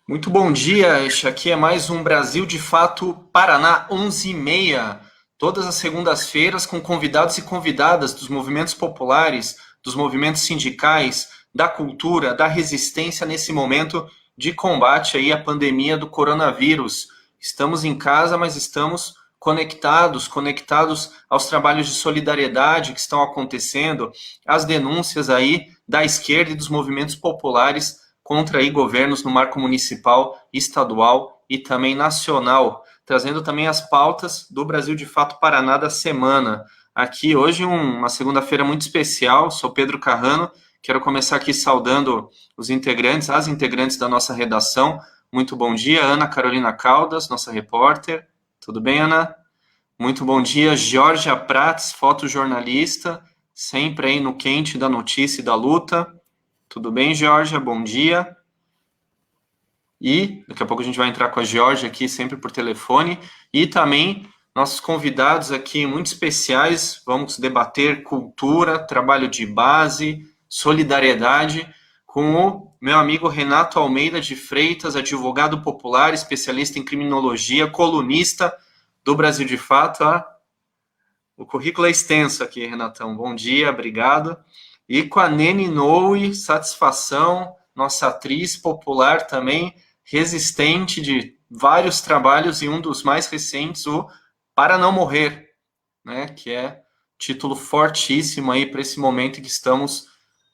Muito bom dia, este aqui é mais um Brasil de Fato Paraná 11h30, todas as segundas-feiras com convidados e convidadas dos movimentos populares, dos movimentos sindicais, da cultura, da resistência nesse momento de combate aí à pandemia do coronavírus. Estamos em casa, mas estamos conectados aos trabalhos de solidariedade que estão acontecendo, às denúncias aí da esquerda e dos movimentos populares contra aí governos no marco municipal, estadual e também nacional, trazendo também as pautas do Brasil de Fato Paraná da semana. Aqui hoje uma segunda-feira muito especial, sou Pedro Carrano, quero começar aqui saudando os integrantes, as integrantes da nossa redação. Muito bom dia, Ana Carolina Caldas, nossa repórter. Tudo bem, Ana? Muito bom dia, Georgia Prats, fotojornalista, sempre aí no quente da notícia e da luta. Tudo bem, Georgia? Bom dia. E daqui a pouco a gente vai entrar com a Georgia aqui, sempre por telefone. E também nossos convidados aqui muito especiais. Vamos debater cultura, trabalho de base, solidariedade, com o meu amigo Renato Almeida de Freitas, advogado popular, especialista em criminologia, colunista do Brasil de Fato. O currículo é extenso aqui, Renatão. Bom dia, obrigado. E com a Nene Noe, satisfação, nossa atriz popular também, resistente de vários trabalhos e um dos mais recentes, o Para Não Morrer, né, que é título fortíssimo aí para esse momento que estamos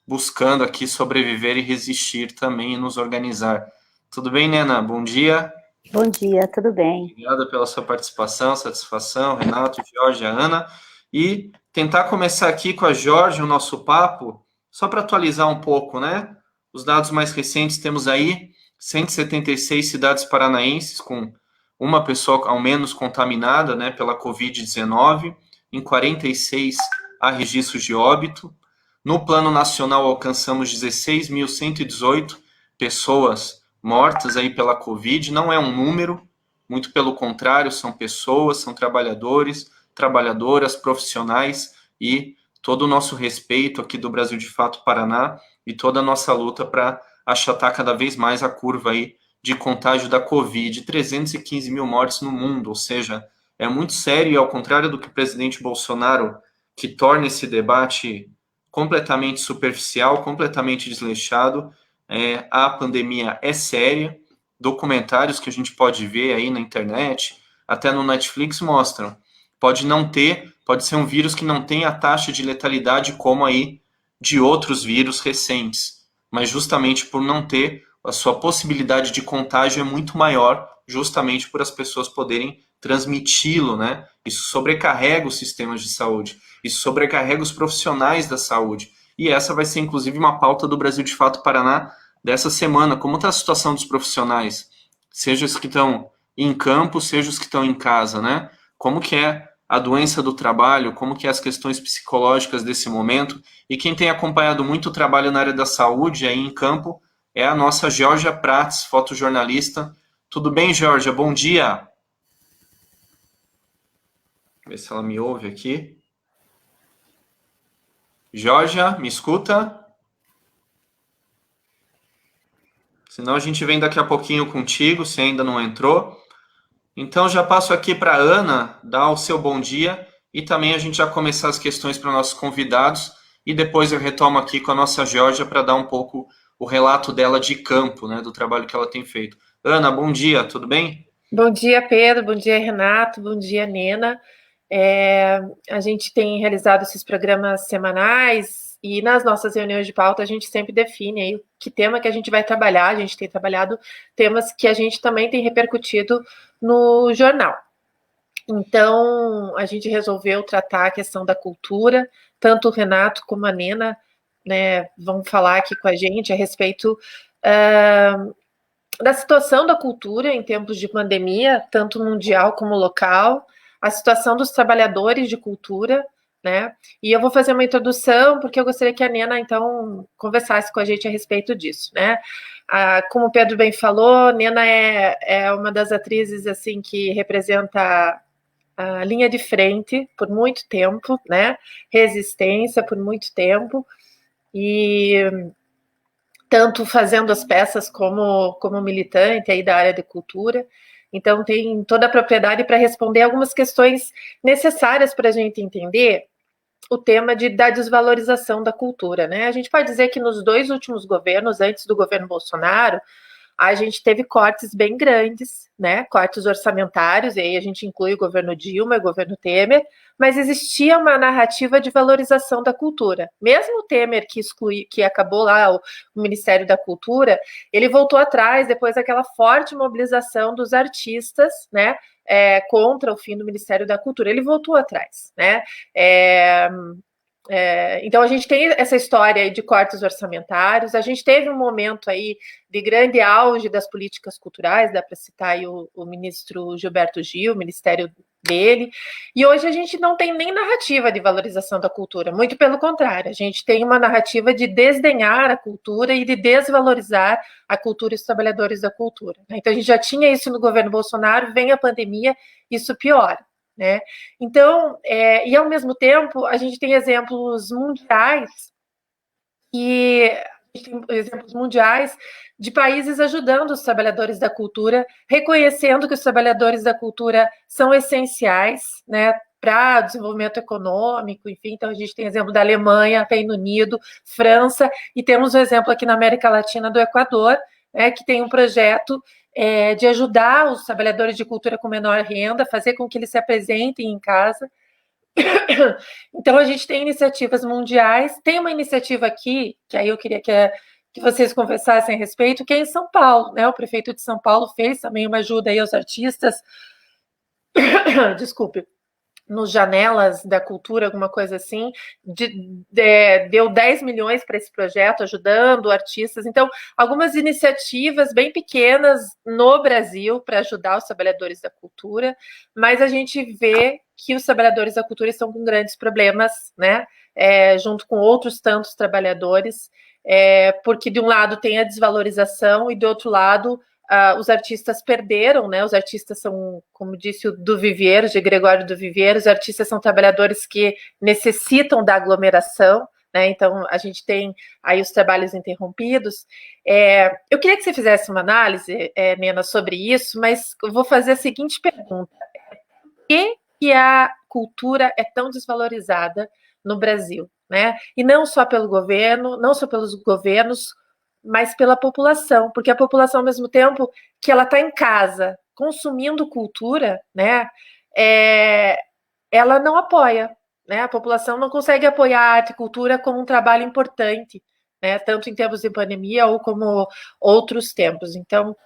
buscando aqui sobreviver e resistir também e nos organizar. Tudo bem, Nena? Bom dia. Bom dia, tudo bem? Obrigado pela sua participação, satisfação, Renato, Jorge, Ana. E tentar começar aqui com a Jorge o nosso papo, só para atualizar um pouco, né? Os dados mais recentes temos aí 176 cidades paranaenses com uma pessoa ao menos contaminada, né, pela Covid-19, em 46 há registros de óbito. No plano nacional alcançamos 16.118 pessoas mortas aí pela Covid, não é um número, muito pelo contrário, são pessoas, são trabalhadores, trabalhadoras, profissionais e todo o nosso respeito aqui do Brasil de Fato Paraná e toda a nossa luta para achatar cada vez mais a curva aí de contágio da Covid. 315 mil mortes no mundo, ou seja, é muito sério e ao contrário do que o presidente Bolsonaro, que torna esse debate completamente superficial, completamente desleixado, a pandemia é séria, documentários que a gente pode ver aí na internet, até no Netflix mostram. Pode ser um vírus que não tem a taxa de letalidade como aí de outros vírus recentes, mas justamente por não ter, a sua possibilidade de contágio é muito maior, justamente por as pessoas poderem transmiti-lo, né? Isso sobrecarrega os sistemas de saúde, isso sobrecarrega os profissionais da saúde. E essa vai ser, inclusive, uma pauta do Brasil de Fato Paraná dessa semana. Como está a situação dos profissionais? Seja os que estão em campo, seja os que estão em casa, né? Como que é a doença do trabalho, como que é as questões psicológicas desse momento. E quem tem acompanhado muito o trabalho na área da saúde aí em campo é a nossa Georgia Prats, fotojornalista. Tudo bem, Georgia? Bom dia. Ver se ela me ouve aqui. Georgia, me escuta? Senão a gente vem daqui a pouquinho contigo, se ainda não entrou. Então já passo aqui para a Ana dar o seu bom dia e também a gente já começar as questões para nossos convidados e depois eu retomo aqui com a nossa Georgia para dar um pouco o relato dela de campo, né, do trabalho que ela tem feito. Ana, bom dia, tudo bem? Bom dia, Pedro. Bom dia, Renato. Bom dia, Nena. A gente tem realizado esses programas semanais e nas nossas reuniões de pauta a gente sempre define aí que tema que a gente vai trabalhar. A gente tem trabalhado temas que a gente também tem repercutido no jornal. Então, a gente resolveu tratar a questão da cultura, tanto o Renato como a Nena, né, vão falar aqui com a gente a respeito da situação da cultura em tempos de pandemia, tanto mundial como local, a situação dos trabalhadores de cultura, né? E eu vou fazer uma introdução, porque eu gostaria que a Nena, então, conversasse com a gente a respeito disso, né? Como o Pedro bem falou, Nena é uma das atrizes, assim, que representa a linha de frente por muito tempo, né? Resistência por muito tempo, e tanto fazendo as peças como militante aí da área de cultura. Então, tem toda a propriedade para responder algumas questões necessárias para a gente entender o tema da desvalorização da cultura, né? A gente pode dizer que nos 2 últimos governos, antes do governo Bolsonaro, a gente teve cortes bem grandes, né? Cortes orçamentários, e aí a gente inclui o governo Dilma e o governo Temer, mas existia uma narrativa de valorização da cultura. Mesmo o Temer, que acabou lá o Ministério da Cultura, ele voltou atrás depois daquela forte mobilização dos artistas, né? Contra o fim do Ministério da Cultura. Ele voltou atrás, né? Então a gente tem essa história aí de cortes orçamentários, a gente teve um momento aí de grande auge das políticas culturais, dá para citar aí o ministro Gilberto Gil, o ministério dele, e hoje a gente não tem nem narrativa de valorização da cultura, muito pelo contrário, a gente tem uma narrativa de desdenhar a cultura e de desvalorizar a cultura e os trabalhadores da cultura. Então a gente já tinha isso no governo Bolsonaro, vem a pandemia, isso piora. Né? Então, e ao mesmo tempo, a gente tem exemplos mundiais de países ajudando os trabalhadores da cultura, reconhecendo que os trabalhadores da cultura são essenciais, né, para o desenvolvimento econômico, enfim. Então, a gente tem exemplo da Alemanha, Reino Unido, França, e temos um exemplo aqui na América Latina do Equador, né, que tem um projeto de ajudar os trabalhadores de cultura com menor renda, fazer com que eles se apresentem em casa. Então, a gente tem iniciativas mundiais, tem uma iniciativa aqui, que aí eu queria que vocês conversassem a respeito, que é em São Paulo, né? O prefeito de São Paulo fez também uma ajuda aí aos artistas, desculpe, nos Janelas da Cultura, alguma coisa assim, deu 10 milhões para esse projeto, ajudando artistas. Então, algumas iniciativas bem pequenas no Brasil para ajudar os trabalhadores da cultura, mas a gente vê que os trabalhadores da cultura estão com grandes problemas, né? Junto com outros tantos trabalhadores, porque de um lado tem a desvalorização e do outro lado os artistas perderam, né? Os artistas são, como disse o do Vivier, de Gregório do Vivier, os artistas são trabalhadores que necessitam da aglomeração, né? Então a gente tem aí os trabalhos interrompidos. Eu queria que você fizesse uma análise, Nena, sobre isso, mas eu vou fazer a seguinte pergunta: por que a cultura é tão desvalorizada no Brasil, né? E não só pelo governo, não só pelos governos, mas pela população, porque a população, ao mesmo tempo que ela está em casa consumindo cultura, né, ela não apoia, né? A população não consegue apoiar a arte e cultura como um trabalho importante, né, tanto em tempos de pandemia ou como outros tempos. Então,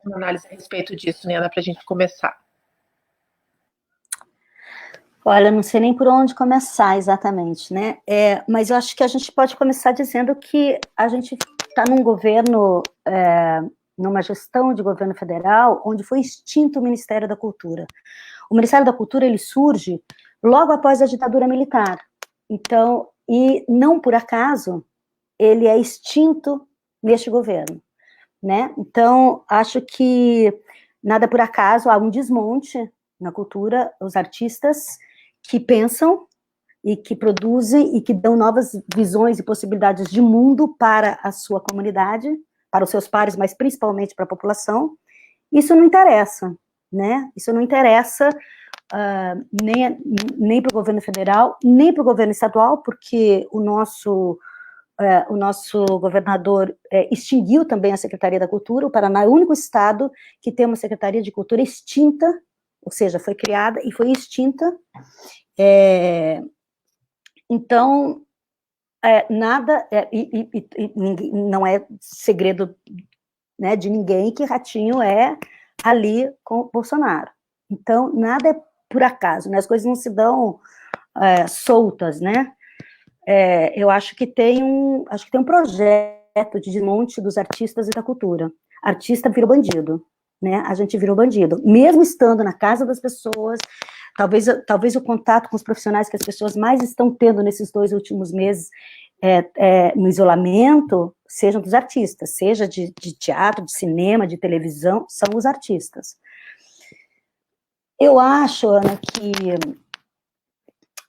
uma análise a respeito disso, Nena, para a gente começar. Olha, não sei nem por onde começar exatamente, né? Mas eu acho que a gente pode começar dizendo que a gente está num governo, numa gestão de governo federal, onde foi extinto o Ministério da Cultura. O Ministério da Cultura, ele surge logo após a ditadura militar. Então, e não por acaso, ele é extinto neste governo, né? Então, acho que nada por acaso, há um desmonte na cultura, os artistas que pensam e que produzem e que dão novas visões e possibilidades de mundo para a sua comunidade, para os seus pares, mas principalmente para a população. Isso não interessa, né? Isso não interessa nem para o governo federal, nem para o governo estadual, porque o nosso governador extinguiu também a Secretaria da Cultura. O Paraná é o único estado que tem uma Secretaria de Cultura extinta, ou seja, foi criada e foi extinta. Então, nada, não é segredo, né, de ninguém que Ratinho é ali com o Bolsonaro. Então, nada é por acaso, né? As coisas não se dão soltas, né? Eu acho que tem um projeto de desmonte dos artistas e da cultura. Artista virou bandido, né? A gente virou bandido, mesmo estando na casa das pessoas. Talvez o contato com os profissionais que as pessoas mais estão tendo nesses 2 últimos meses no isolamento sejam dos artistas, seja de teatro, de cinema, de televisão, são os artistas. Eu acho, Ana, que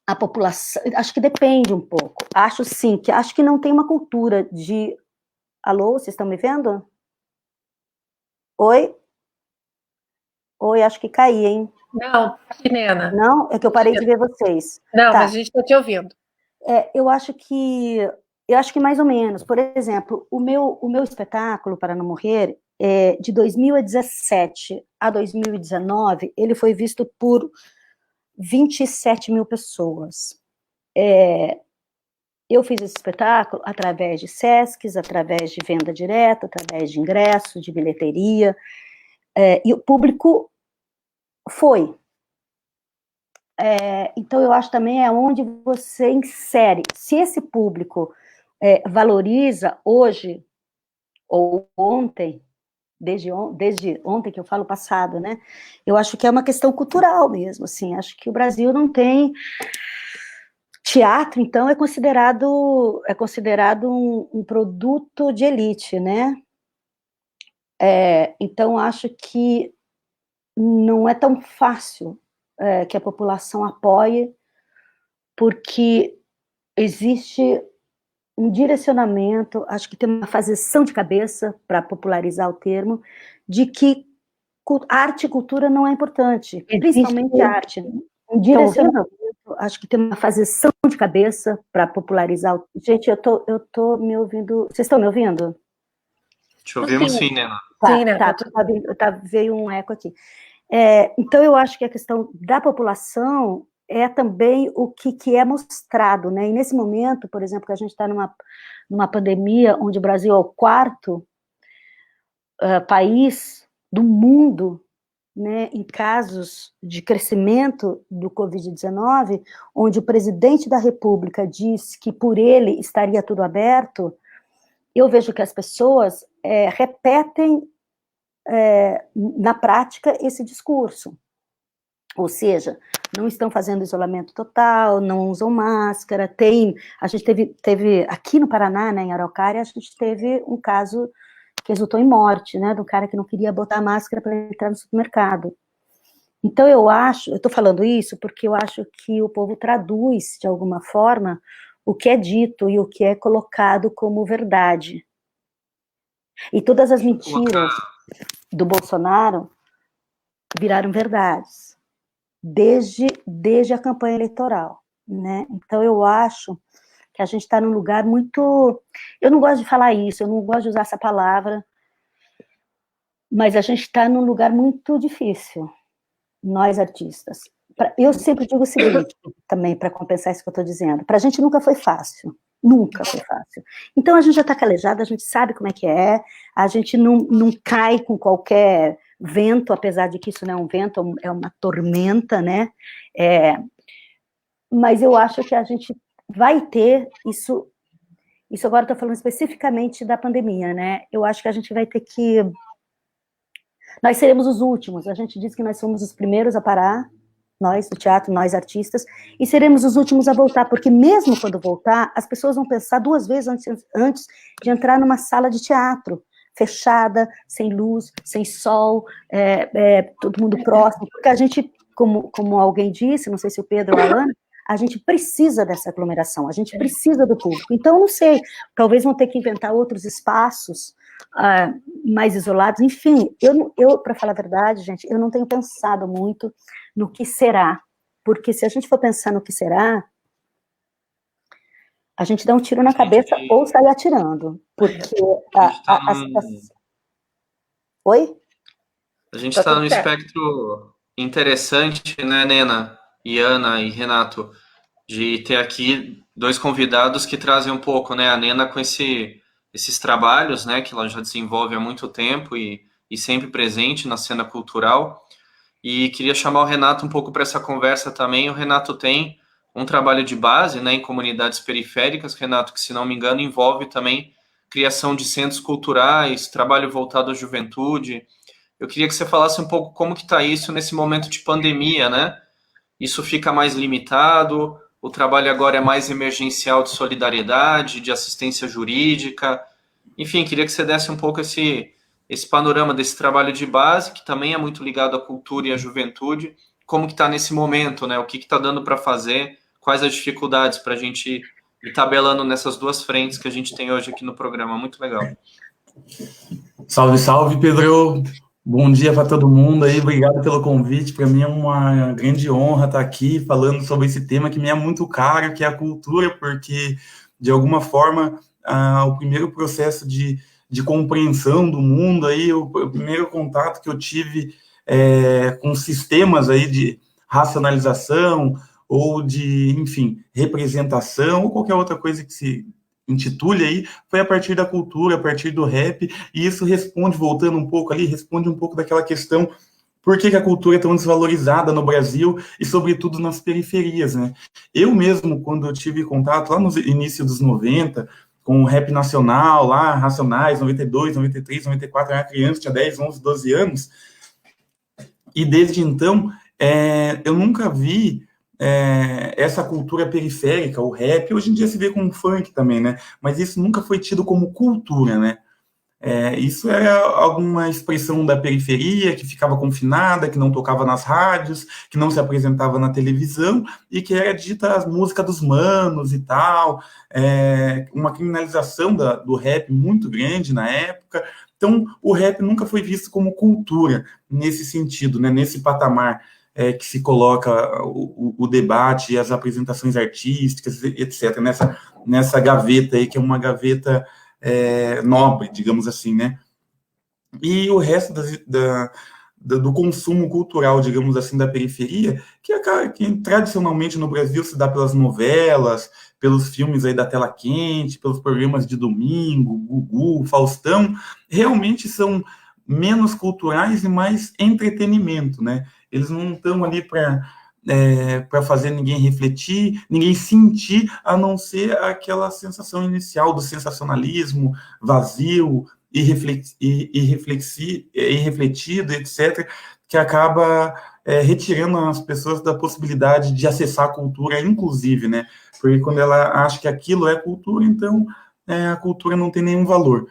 a população, acho que depende um pouco, acho que não tem uma cultura de Alô, vocês estão me vendo? Oi? Oi, acho que caí, hein? Não, Nena. Não? É que eu parei de ver vocês. Não, Tá. mas a gente está te ouvindo. Eu acho que mais ou menos. Por exemplo, o meu espetáculo, Para Não Morrer, de 2017 a 2019, ele foi visto por 27 mil pessoas. Eu fiz esse espetáculo através de SESCs, através de venda direta, através de ingressos, de bilheteria, e o público foi. Então, eu acho também onde você insere. Se esse público valoriza hoje, ou ontem, desde ontem que eu falo passado, né? Eu acho que é uma questão cultural mesmo, assim. Acho que o Brasil não tem teatro, então é considerado um produto de elite, né? Então acho que não é tão fácil que a população apoie, porque existe um direcionamento, acho que tem uma fazeção de cabeça, para popularizar o termo, de que arte e cultura não é importante, principalmente arte. Um direcionamento, acho que tem uma fazeção de cabeça para popularizar. Gente, eu tô me ouvindo. Vocês estão me ouvindo? Te ouvimos sim, Nena. Sim, né? Veio um eco aqui. Então, eu acho que a questão da população é também o que é mostrado, né? E nesse momento, por exemplo, que a gente está numa pandemia, onde o Brasil é o quarto país do mundo, né, em casos de crescimento do Covid-19, onde o presidente da República diz que por ele estaria tudo aberto, eu vejo que as pessoas repetem na prática esse discurso. Ou seja, não estão fazendo isolamento total, não usam máscara, a gente teve aqui no Paraná, né, em Araucária, a gente teve um caso que resultou em morte, né, do cara que não queria botar máscara para entrar no supermercado. Então eu estou falando isso porque eu acho que o povo traduz, de alguma forma, o que é dito e o que é colocado como verdade. E todas as mentiras do Bolsonaro viraram verdades, desde a campanha eleitoral, né? Então eu acho que a gente está num lugar muito... Eu não gosto de falar isso, eu não gosto de usar essa palavra, mas a gente está num lugar muito difícil, nós artistas. Eu sempre digo o seguinte, também, para compensar isso que eu estou dizendo, para a gente nunca foi fácil, Então a gente já está calejado, a gente sabe como é que é, a gente não cai com qualquer vento, apesar de que isso não é um vento, é uma tormenta, né? Mas eu acho que a gente vai ter isso agora eu estou falando especificamente da pandemia, né? Eu acho que a gente vai ter que... Nós seremos os últimos, a gente diz que nós somos os primeiros a parar, nós do teatro, nós artistas, e seremos os últimos a voltar, porque mesmo quando voltar, as pessoas vão pensar duas vezes antes de entrar numa sala de teatro, fechada, sem luz, sem sol, todo mundo próximo, porque a gente, como alguém disse, não sei se o Pedro ou a Ana, a gente precisa dessa aglomeração, a gente precisa do público. Então, não sei, talvez vão ter que inventar outros espaços mais isolados. Enfim, eu para falar a verdade, gente, eu não tenho pensado muito no que será, porque se a gente for pensar no que será, a gente dá um tiro na cabeça ou sai atirando, porque Oi? A gente está num espectro interessante, né, Nena, e Ana e Renato, de ter aqui dois convidados que trazem um pouco, né, a Nena com esses trabalhos, né, que ela já desenvolve há muito tempo e sempre presente na cena cultural, e queria chamar o Renato um pouco para essa conversa também. O Renato tem um trabalho de base, né, em comunidades periféricas, Renato, que se não me engano envolve também criação de centros culturais, trabalho voltado à juventude. Eu queria que você falasse um pouco como que está isso nesse momento de pandemia, né? Isso fica mais limitado, o trabalho agora é mais emergencial de solidariedade, de assistência jurídica. Enfim, queria que você desse um pouco esse panorama desse trabalho de base, que também é muito ligado à cultura e à juventude, como que está nesse momento, né? O que está dando para fazer, quais as dificuldades para a gente e tabelando nessas duas frentes que a gente tem hoje aqui no programa. Muito legal. Salve, salve, Pedro. Bom dia para todo mundo aí. Obrigado pelo convite. Para mim é uma grande honra estar aqui falando sobre esse tema que me é muito caro, que é a cultura, porque, de alguma forma, o primeiro processo de compreensão do mundo, aí, o primeiro contato que eu tive com sistemas aí de racionalização ou de, enfim, representação ou qualquer outra coisa que se intitule aí, foi a partir da cultura, a partir do rap, e isso responde, voltando um pouco ali, responde um pouco daquela questão, por que a cultura é tão desvalorizada no Brasil e, sobretudo, nas periferias, né? Eu mesmo, quando eu tive contato lá no início dos 90, com o rap nacional, lá, Racionais, 92, 93, 94, eu era criança, tinha 10, 11, 12 anos, e desde então, eu nunca vi essa cultura periférica, o rap, hoje em dia se vê como funk também, né? Mas isso nunca foi tido como cultura, né? Isso era alguma expressão da periferia que ficava confinada, que não tocava nas rádios, que não se apresentava na televisão e que era dita as músicas dos manos e tal, uma criminalização do rap muito grande na época. Então, o rap nunca foi visto como cultura nesse sentido, né? Nesse patamar que se coloca o debate e as apresentações artísticas, etc., nessa gaveta aí, que é uma gaveta nobre, digamos assim, né? E o resto do consumo cultural, digamos assim, da periferia, que tradicionalmente no Brasil se dá pelas novelas, pelos filmes aí da tela quente, pelos programas de domingo, Gugu, Faustão, realmente são menos culturais e mais entretenimento, né? Eles não estão ali para fazer ninguém refletir, ninguém sentir, a não ser aquela sensação inicial do sensacionalismo vazio, irrefletido, etc., que acaba retirando as pessoas da possibilidade de acessar a cultura, inclusive, né? Porque quando ela acha que aquilo é cultura, então a cultura não tem nenhum valor.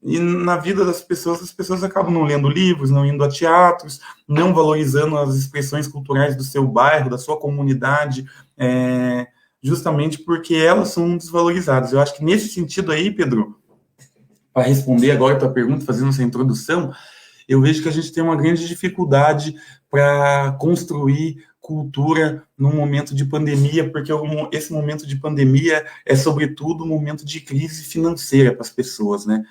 E na vida das pessoas, as pessoas acabam não lendo livros, não indo a teatros, não valorizando as expressões culturais do seu bairro, da sua comunidade, justamente porque elas são desvalorizadas. Eu acho que nesse sentido aí, Pedro, para responder agora a tua pergunta, fazendo essa introdução, eu vejo que a gente tem uma grande dificuldade para construir cultura num momento de pandemia, porque esse momento de pandemia é, sobretudo, um momento de crise financeira para as pessoas, né?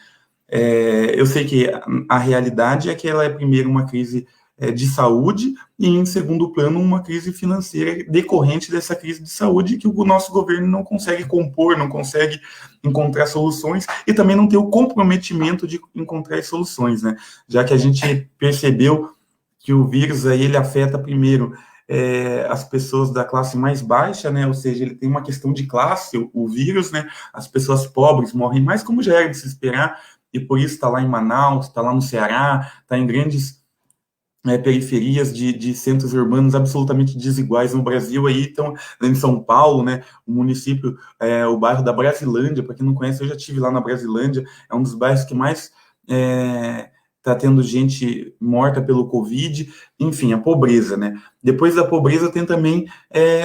Eu sei que a realidade é que ela é, primeiro, uma crise de saúde e, em segundo plano, uma crise financeira decorrente dessa crise de saúde que o nosso governo não consegue compor, não consegue encontrar soluções e também não tem o comprometimento de encontrar soluções, né? Já que a gente percebeu que o vírus aí, ele afeta, primeiro, as pessoas da classe mais baixa, né? Ou seja, ele tem uma questão de classe, o vírus, né? As pessoas pobres morrem mais, como já era de se esperar, e por isso está lá em Manaus, está lá no Ceará, está em grandes periferias de centros urbanos absolutamente desiguais no Brasil. Aí estão em São Paulo, né, o município, o bairro da Brasilândia, para quem não conhece, eu já estive lá na Brasilândia, é um dos bairros que mais está tendo gente morta pelo Covid, enfim, a pobreza, né. Depois da pobreza tem também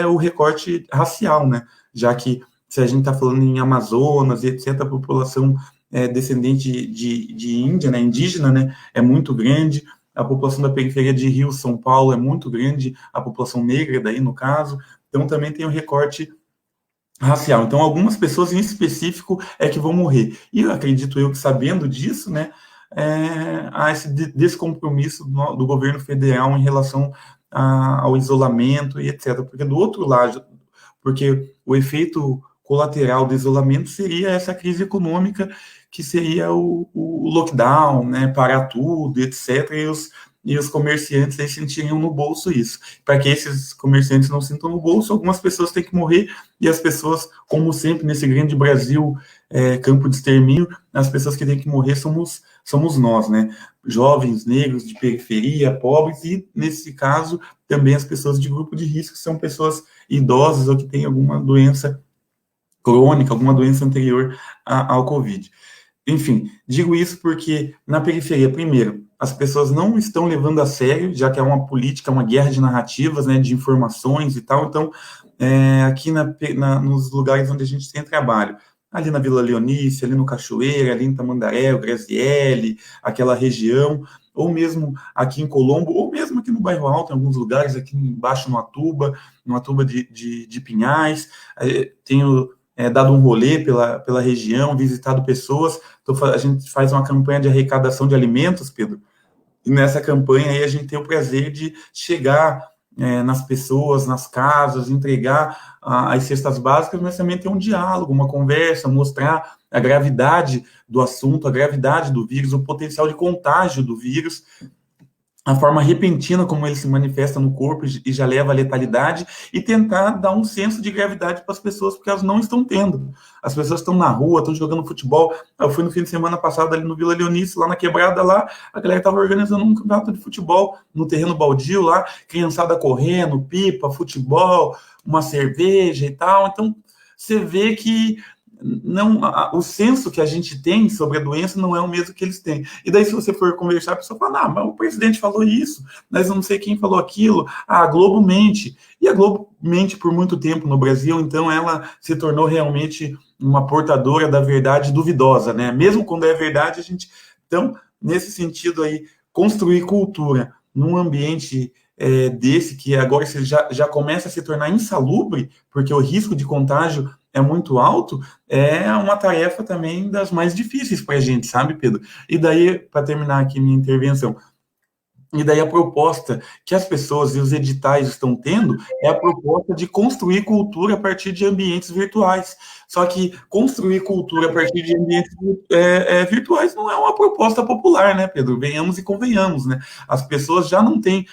o recorte racial, né, já que se a gente está falando em Amazonas e etc., a população descendente de Índia, né, indígena, né, é muito grande, a população da periferia de Rio, São Paulo é muito grande, a população negra daí, no caso, então também tem o recorte racial. Então, algumas pessoas em específico que vão morrer. E eu acredito que, sabendo disso, né, há esse descompromisso do governo federal em relação ao isolamento e etc. Porque do outro lado, porque o efeito colateral do isolamento seria essa crise econômica, que seria o lockdown, né, parar tudo, etc., e os comerciantes aí sentiriam no bolso isso. Para que esses comerciantes não sintam no bolso, algumas pessoas têm que morrer, e as pessoas, como sempre, nesse grande Brasil, campo de extermínio, as pessoas que têm que morrer somos nós, né, jovens, negros, de periferia, pobres, e, nesse caso, também as pessoas de grupo de risco, que são pessoas idosas ou que têm alguma doença crônica, alguma doença anterior ao Covid. Enfim, digo isso porque na periferia, primeiro, as pessoas não estão levando a sério, já que é uma política, uma guerra de narrativas, né, de informações e tal, então aqui nos lugares onde a gente tem trabalho. Ali na Vila Leonice, ali no Cachoeira, ali em Tamandaré, o Graziele, aquela região, ou mesmo aqui em Colombo, ou mesmo aqui no Bairro Alto, em alguns lugares, aqui embaixo no Atuba de Pinhais. Tenho dado um rolê pela região, visitado pessoas. A gente faz uma campanha de arrecadação de alimentos, Pedro, e nessa campanha aí a gente tem o prazer de chegar nas pessoas, nas casas, entregar as cestas básicas, mas também ter um diálogo, uma conversa, mostrar a gravidade do assunto, a gravidade do vírus, o potencial de contágio do vírus, a forma repentina como ele se manifesta no corpo e já leva à letalidade, e tentar dar um senso de gravidade para as pessoas, porque elas não estão tendo. As pessoas estão na rua, estão jogando futebol. Eu fui no fim de semana passado ali no Vila Leonice, lá na quebrada, lá a galera estava organizando um campeonato de futebol no terreno baldio lá, criançada correndo, pipa, futebol, uma cerveja e tal. Então, você vê que o senso que a gente tem sobre a doença não é o mesmo que eles têm. E daí, se você for conversar, a pessoa fala, mas o presidente falou isso, mas não sei quem falou aquilo, a Globo mente. E a Globo mente por muito tempo no Brasil, então ela se tornou realmente uma portadora da verdade duvidosa, né? Mesmo quando é verdade, a gente... Então, nesse sentido aí, construir cultura num ambiente desse, que agora já começa a se tornar insalubre, porque o risco de contágio é muito alto, é uma tarefa também das mais difíceis para a gente, sabe, Pedro? E daí, para terminar aqui minha intervenção, e daí a proposta que as pessoas e os editais estão tendo é a proposta de construir cultura a partir de ambientes virtuais. Só que construir cultura a partir de ambientes virtuais não é uma proposta popular, né, Pedro? Venhamos e convenhamos, né? As pessoas já não têm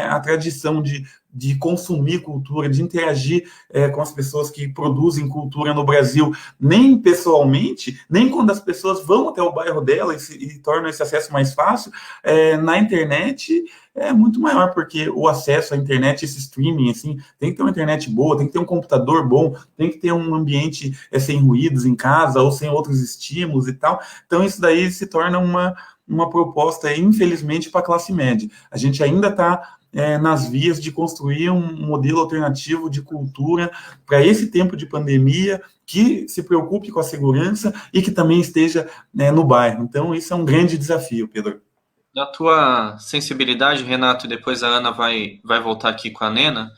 a tradição de consumir cultura, de interagir com as pessoas que produzem cultura no Brasil, nem pessoalmente, nem quando as pessoas vão até o bairro dela e tornam esse acesso mais fácil. Na internet é muito maior, porque o acesso à internet, esse streaming, assim, tem que ter uma internet boa, tem que ter um computador bom, tem que ter um ambiente sem ruídos em casa, ou sem outros estímulos e tal. Então, isso daí se torna uma proposta, infelizmente, para a classe média. A gente ainda está nas vias de construir um modelo alternativo de cultura para esse tempo de pandemia, que se preocupe com a segurança e que também esteja no bairro. Então, isso é um grande desafio, Pedro. Da tua sensibilidade, Renato, e depois a Ana vai voltar aqui com a Nena,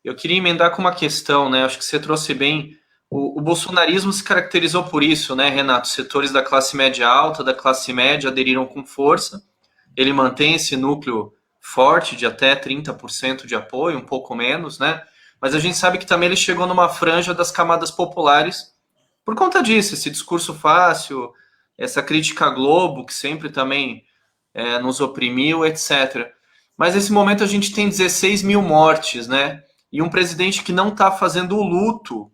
eu queria emendar com uma questão, né? Acho que você trouxe bem. O bolsonarismo se caracterizou por isso, né, Renato? Setores da classe média alta, da classe média aderiram com força. Ele mantém esse núcleo forte de até 30% de apoio, um pouco menos, né? Mas a gente sabe que também ele chegou numa franja das camadas populares por conta disso, esse discurso fácil, essa crítica à Globo, que sempre também nos oprimiu, etc. Mas nesse momento a gente tem 16 mil mortes, né? E um presidente que não está fazendo o luto,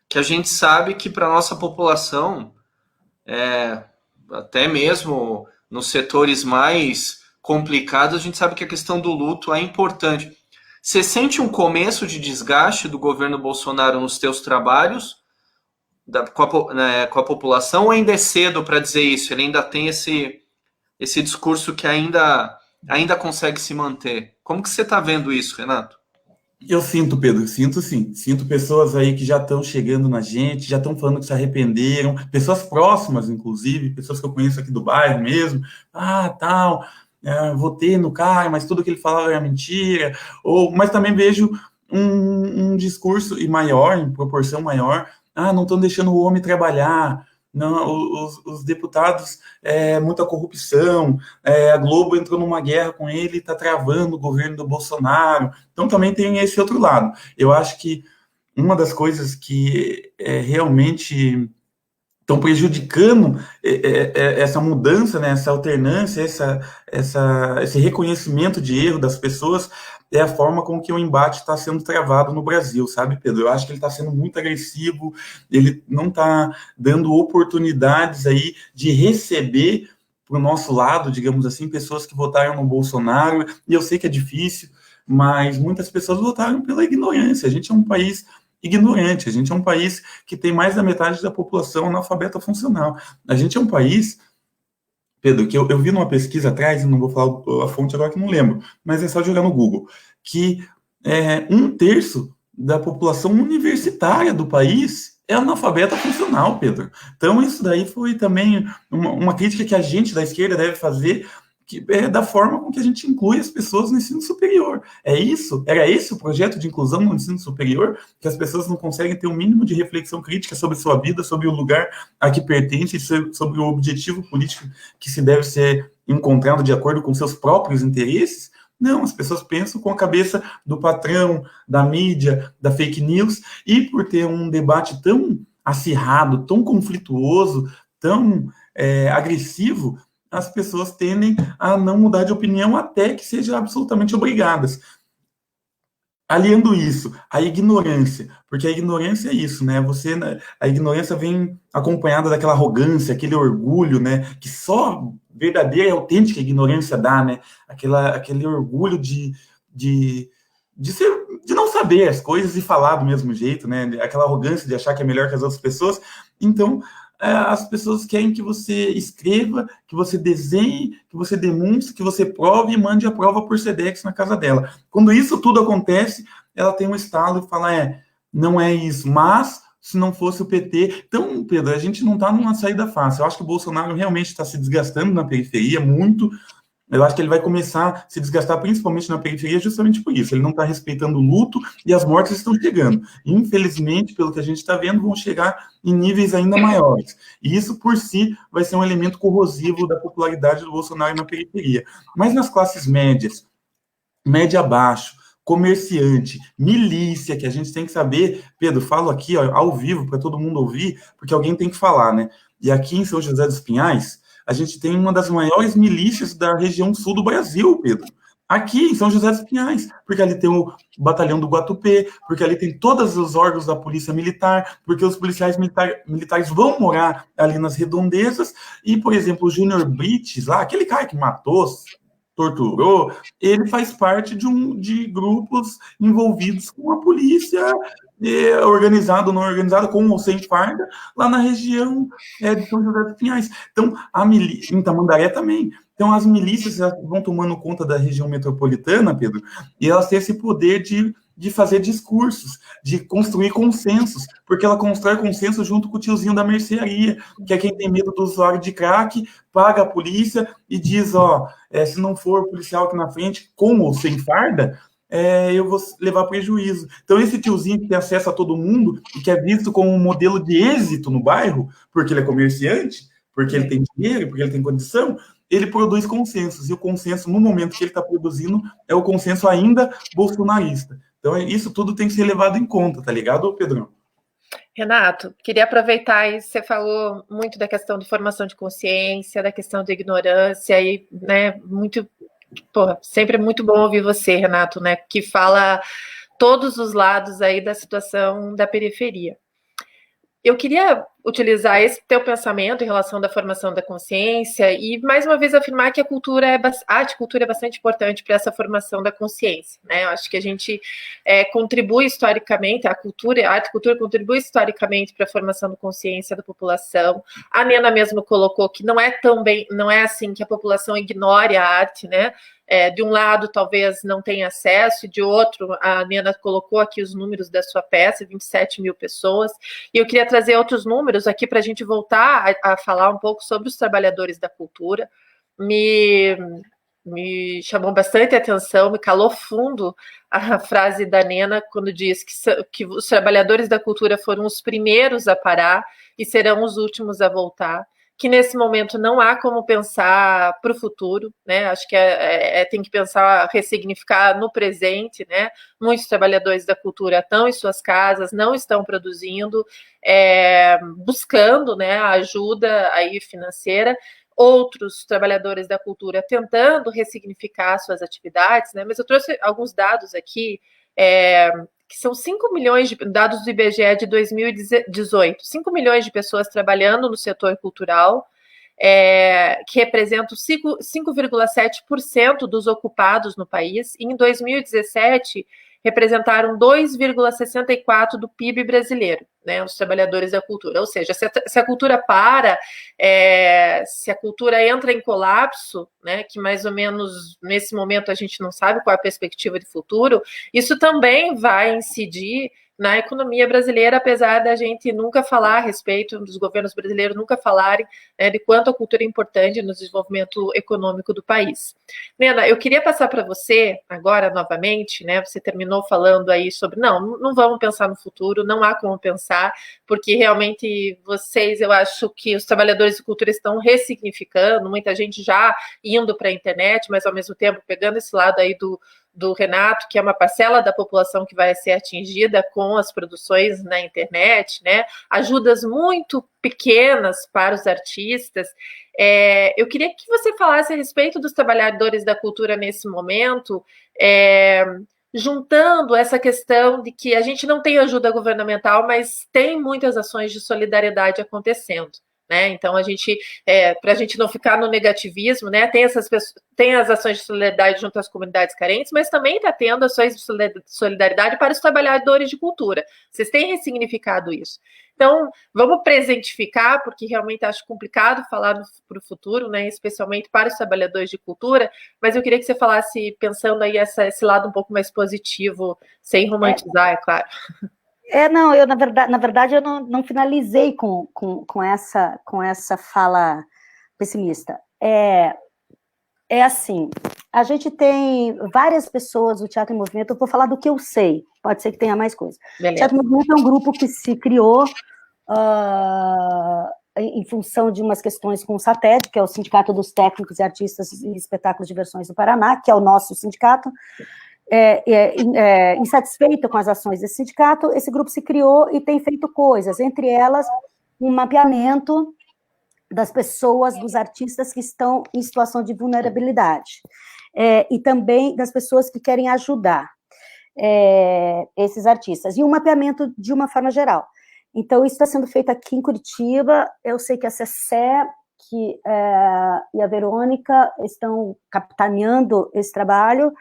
que a gente sabe que para a nossa população, até mesmo nos setores mais complicados, a gente sabe que a questão do luto é importante. Você sente um começo de desgaste do governo Bolsonaro nos teus trabalhos com a população, ou ainda é cedo para dizer isso? Ele ainda tem esse discurso que ainda consegue se manter. Como que você está vendo isso, Renato? Eu sinto, Pedro, sinto sim. Sinto pessoas aí que já estão chegando na gente, já estão falando que se arrependeram, pessoas próximas, inclusive, pessoas que eu conheço aqui do bairro mesmo. Tal, votei no cara, mas tudo que ele falava era mentira. Mas também vejo um discurso em proporção maior, não estão deixando o homem trabalhar. Não, os deputados, muita corrupção, a Globo entrou numa guerra com ele e está travando o governo do Bolsonaro. Então também tem esse outro lado. Eu acho que uma das coisas que realmente estão prejudicando essa mudança, né, essa alternância, esse reconhecimento de erro das pessoas, é a forma com que o embate está sendo travado no Brasil, sabe, Pedro? Eu acho que ele está sendo muito agressivo, ele não está dando oportunidades aí de receber para o nosso lado, digamos assim, pessoas que votaram no Bolsonaro, e eu sei que é difícil, mas muitas pessoas votaram pela ignorância. A gente é um país ignorante, a gente é um país que tem mais da metade da população analfabeta funcional. A gente é um país, Pedro, que eu vi numa pesquisa atrás, não vou falar a fonte agora que não lembro, mas é só jogar no Google, que 1/3 da população universitária do país é analfabeta funcional, Pedro. Então, isso daí foi também uma crítica que a gente da esquerda deve fazer, que é da forma com que a gente inclui as pessoas no ensino superior. Era esse o projeto de inclusão no ensino superior, que as pessoas não conseguem ter um mínimo de reflexão crítica sobre sua vida, sobre o lugar a que pertence, sobre o objetivo político que se deve ser encontrado de acordo com seus próprios interesses? Não, as pessoas pensam com a cabeça do patrão, da mídia, da fake news, e por ter um debate tão acirrado, tão conflituoso, tão agressivo, as pessoas tendem a não mudar de opinião até que sejam absolutamente obrigadas. Aliando isso, a ignorância, porque a ignorância é isso, né? A ignorância vem acompanhada daquela arrogância, aquele orgulho, né? Que só verdadeira e autêntica ignorância dá, né? Aquele orgulho de não saber as coisas e falar do mesmo jeito, né? Aquela arrogância de achar que é melhor que as outras pessoas. Então, as pessoas querem que você escreva, que você desenhe, que você demonstre, que você prove e mande a prova por Sedex na casa dela. Quando isso tudo acontece, ela tem um estalo e fala, não é isso, mas se não fosse o PT... Então, Pedro, a gente não está numa saída fácil. Eu acho que o Bolsonaro realmente está se desgastando na periferia muito. Eu acho que ele vai começar a se desgastar principalmente na periferia justamente por isso. Ele não está respeitando o luto e as mortes estão chegando. Infelizmente, pelo que a gente está vendo, vão chegar em níveis ainda maiores. E isso, por si, vai ser um elemento corrosivo da popularidade do Bolsonaro na periferia. Mas nas classes médias, média abaixo, comerciante, milícia, que a gente tem que saber, Pedro, falo aqui ao vivo para todo mundo ouvir, porque alguém tem que falar, né? E aqui em São José dos Pinhais, a gente tem uma das maiores milícias da região sul do Brasil, Pedro. Aqui em São José dos Pinhais, porque ali tem o batalhão do Guatupê, porque ali tem todos os órgãos da polícia militar, porque os policiais militares vão morar ali nas redondezas, e, por exemplo, o Júnior Brites, lá, aquele cara que matou, torturou, ele faz parte de grupos envolvidos com a polícia, organizado, não organizado, com ou sem farda, lá na região de São José dos Pinhais. Então, em Tamandaré também. Então, as milícias vão tomando conta da região metropolitana, Pedro, e elas têm esse poder de fazer discursos, de construir consensos, porque ela constrói consenso junto com o tiozinho da mercearia, que é quem tem medo do usuário de crack, paga a polícia e diz, se não for o policial aqui na frente, com ou sem farda, eu vou levar prejuízo. Então, esse tiozinho que tem acesso a todo mundo e que é visto como um modelo de êxito no bairro, porque ele é comerciante, porque ele tem dinheiro, porque ele tem condição, ele produz consensos. E o consenso, no momento que ele está produzindo, é o consenso ainda bolsonarista. Então, isso tudo tem que ser levado em conta, tá ligado, Pedrão? Renato, queria aproveitar isso, você falou muito da questão de formação de consciência, da questão de ignorância, e, né, sempre é muito bom ouvir você, Renato, né, que fala todos os lados aí da situação da periferia. Eu queria utilizar esse teu pensamento em relação da formação da consciência e, mais uma vez, afirmar que a arte e cultura é bastante importante para essa formação da consciência, né? Eu acho que a gente contribui historicamente, a arte e cultura contribui historicamente para a formação da consciência da população. A Nena mesmo colocou que não é assim que a população ignore a arte, né? De um lado, talvez não tenha acesso, e de outro, a Nena colocou aqui os números da sua peça, 27 mil pessoas, e eu queria trazer outros números aqui para a gente voltar a falar um pouco sobre os trabalhadores da cultura. Me chamou bastante atenção, me calou fundo a frase da Nena quando diz que os trabalhadores da cultura foram os primeiros a parar e serão os últimos a voltar, que nesse momento não há como pensar para o futuro, né? Acho que tem que pensar, ressignificar no presente, né? Muitos trabalhadores da cultura estão em suas casas, não estão produzindo, buscando, né, a ajuda aí financeira. Outros trabalhadores da cultura tentando ressignificar suas atividades, né? Mas eu trouxe alguns dados aqui, que são 5 milhões de dados do IBGE de 2018, 5 milhões de pessoas trabalhando no setor cultural, que representam 5,7% dos ocupados no país, e em 2017 representaram 2,64% do PIB brasileiro, né, os trabalhadores da cultura. Ou seja, se a cultura para, se a cultura entra em colapso, né, que mais ou menos nesse momento a gente não sabe qual é a perspectiva de futuro, isso também vai incidir na economia brasileira, apesar da gente nunca falar a respeito, dos governos brasileiros nunca falarem, né, de quanto a cultura é importante no desenvolvimento econômico do país. Nena, eu queria passar para você agora novamente, né? Você terminou falando aí sobre não vamos pensar no futuro, não há como pensar, porque realmente vocês, eu acho que os trabalhadores de cultura estão ressignificando, muita gente já indo para a internet, mas ao mesmo tempo pegando esse lado aí do Renato, que é uma parcela da população que vai ser atingida com as produções na internet, né? Ajudas muito pequenas para os artistas. Eu queria que você falasse a respeito dos trabalhadores da cultura nesse momento, juntando essa questão de que a gente não tem ajuda governamental, mas tem muitas ações de solidariedade acontecendo. Né? Então, para a gente não ficar no negativismo, né? Tem as ações de solidariedade junto às comunidades carentes, mas também está tendo ações de solidariedade para os trabalhadores de cultura. Vocês têm ressignificado isso. Então, vamos presentificar, porque realmente acho complicado falar para o futuro, né? Especialmente para os trabalhadores de cultura, mas eu queria que você falasse, pensando aí esse lado um pouco mais positivo, sem romantizar, é claro. Não, eu, na verdade, eu não finalizei com essa fala pessimista. Assim, a gente tem várias pessoas do Teatro em Movimento, eu vou falar do que eu sei, pode ser que tenha mais coisa. O Teatro em Movimento é um grupo que se criou em função de umas questões com o SATED, que é o Sindicato dos Técnicos e Artistas e Espetáculos de Diversões do Paraná, que é o nosso sindicato. Insatisfeita com as ações desse sindicato, esse grupo se criou e tem feito coisas, entre elas um mapeamento das pessoas, dos artistas que estão em situação de vulnerabilidade, e também das pessoas que querem ajudar esses artistas, e um mapeamento de uma forma geral. Então, isso está sendo feito aqui em Curitiba. Eu sei que a Cessé e a Verônica estão capitaneando esse trabalho.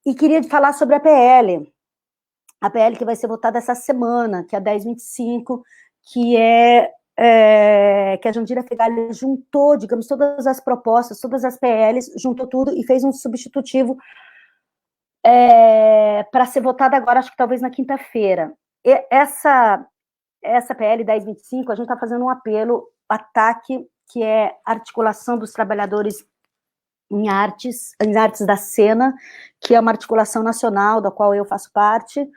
E queria falar sobre a PL que vai ser votada essa semana, que é a 1025, que a Jandira Fegali juntou, digamos, todas as propostas, todas as PLs, juntou tudo e fez um substitutivo para ser votada agora, acho que talvez na quinta-feira. Essa PL 1025, a gente está fazendo um apelo, ataque, que é a articulação dos trabalhadores em artes da cena, que é uma articulação nacional, da qual eu faço parte.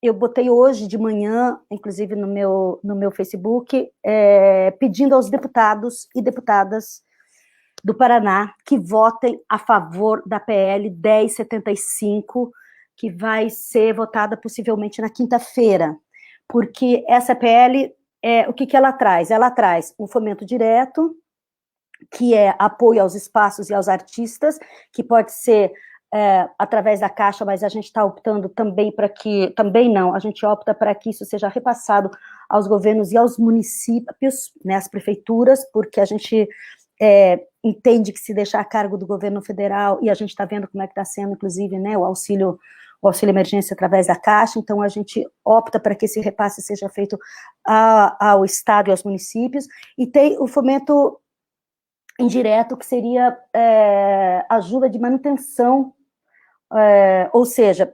Eu botei hoje de manhã, inclusive no meu Facebook, pedindo aos deputados e deputadas do Paraná que votem a favor da PL 1075, que vai ser votada possivelmente na quinta-feira, porque essa PL, o que ela traz? Ela traz um fomento direto, que é apoio aos espaços e aos artistas, que pode ser através da Caixa, mas a gente está optando também a gente opta para que isso seja repassado aos governos e aos municípios, né, às prefeituras, porque a gente entende que se deixar a cargo do governo federal, e a gente está vendo como é que está sendo, inclusive, né, o auxílio emergência através da Caixa, então a gente opta para que esse repasse seja feito ao Estado e aos municípios, e tem o fomento indireto, que seria ajuda de manutenção, ou seja,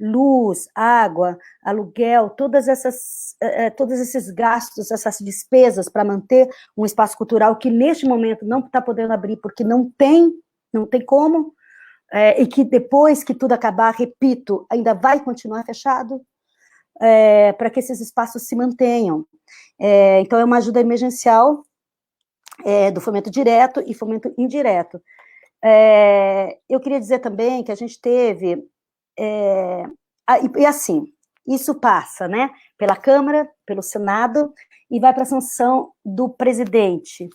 luz, água, aluguel, todos esses gastos, essas despesas para manter um espaço cultural que neste momento não está podendo abrir porque não tem como, e que depois que tudo acabar, repito, ainda vai continuar fechado, para que esses espaços se mantenham. Então, é uma ajuda emergencial, do fomento direto e fomento indireto. Eu queria dizer também que a gente teve, e assim, isso passa, né, pela Câmara, pelo Senado, e vai para a sanção do presidente,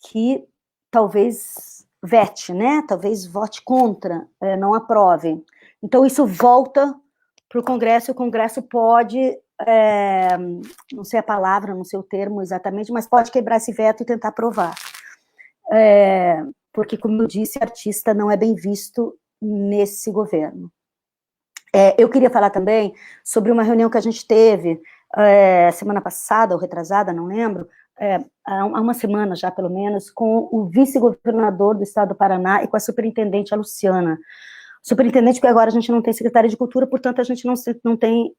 que talvez vete, né, talvez vote contra, não aprove. Então, isso volta para o Congresso, e o Congresso pode, não sei a palavra, não sei o termo exatamente, mas pode quebrar esse veto e tentar aprovar. porque, como eu disse, artista não é bem visto nesse governo. Eu queria falar também sobre uma reunião que a gente teve semana passada, ou retrasada, não lembro, há uma semana já, pelo menos, com o vice-governador do estado do Paraná e com a superintendente, a Luciana. Superintendente, porque agora a gente não tem secretária de cultura, portanto, a gente não tem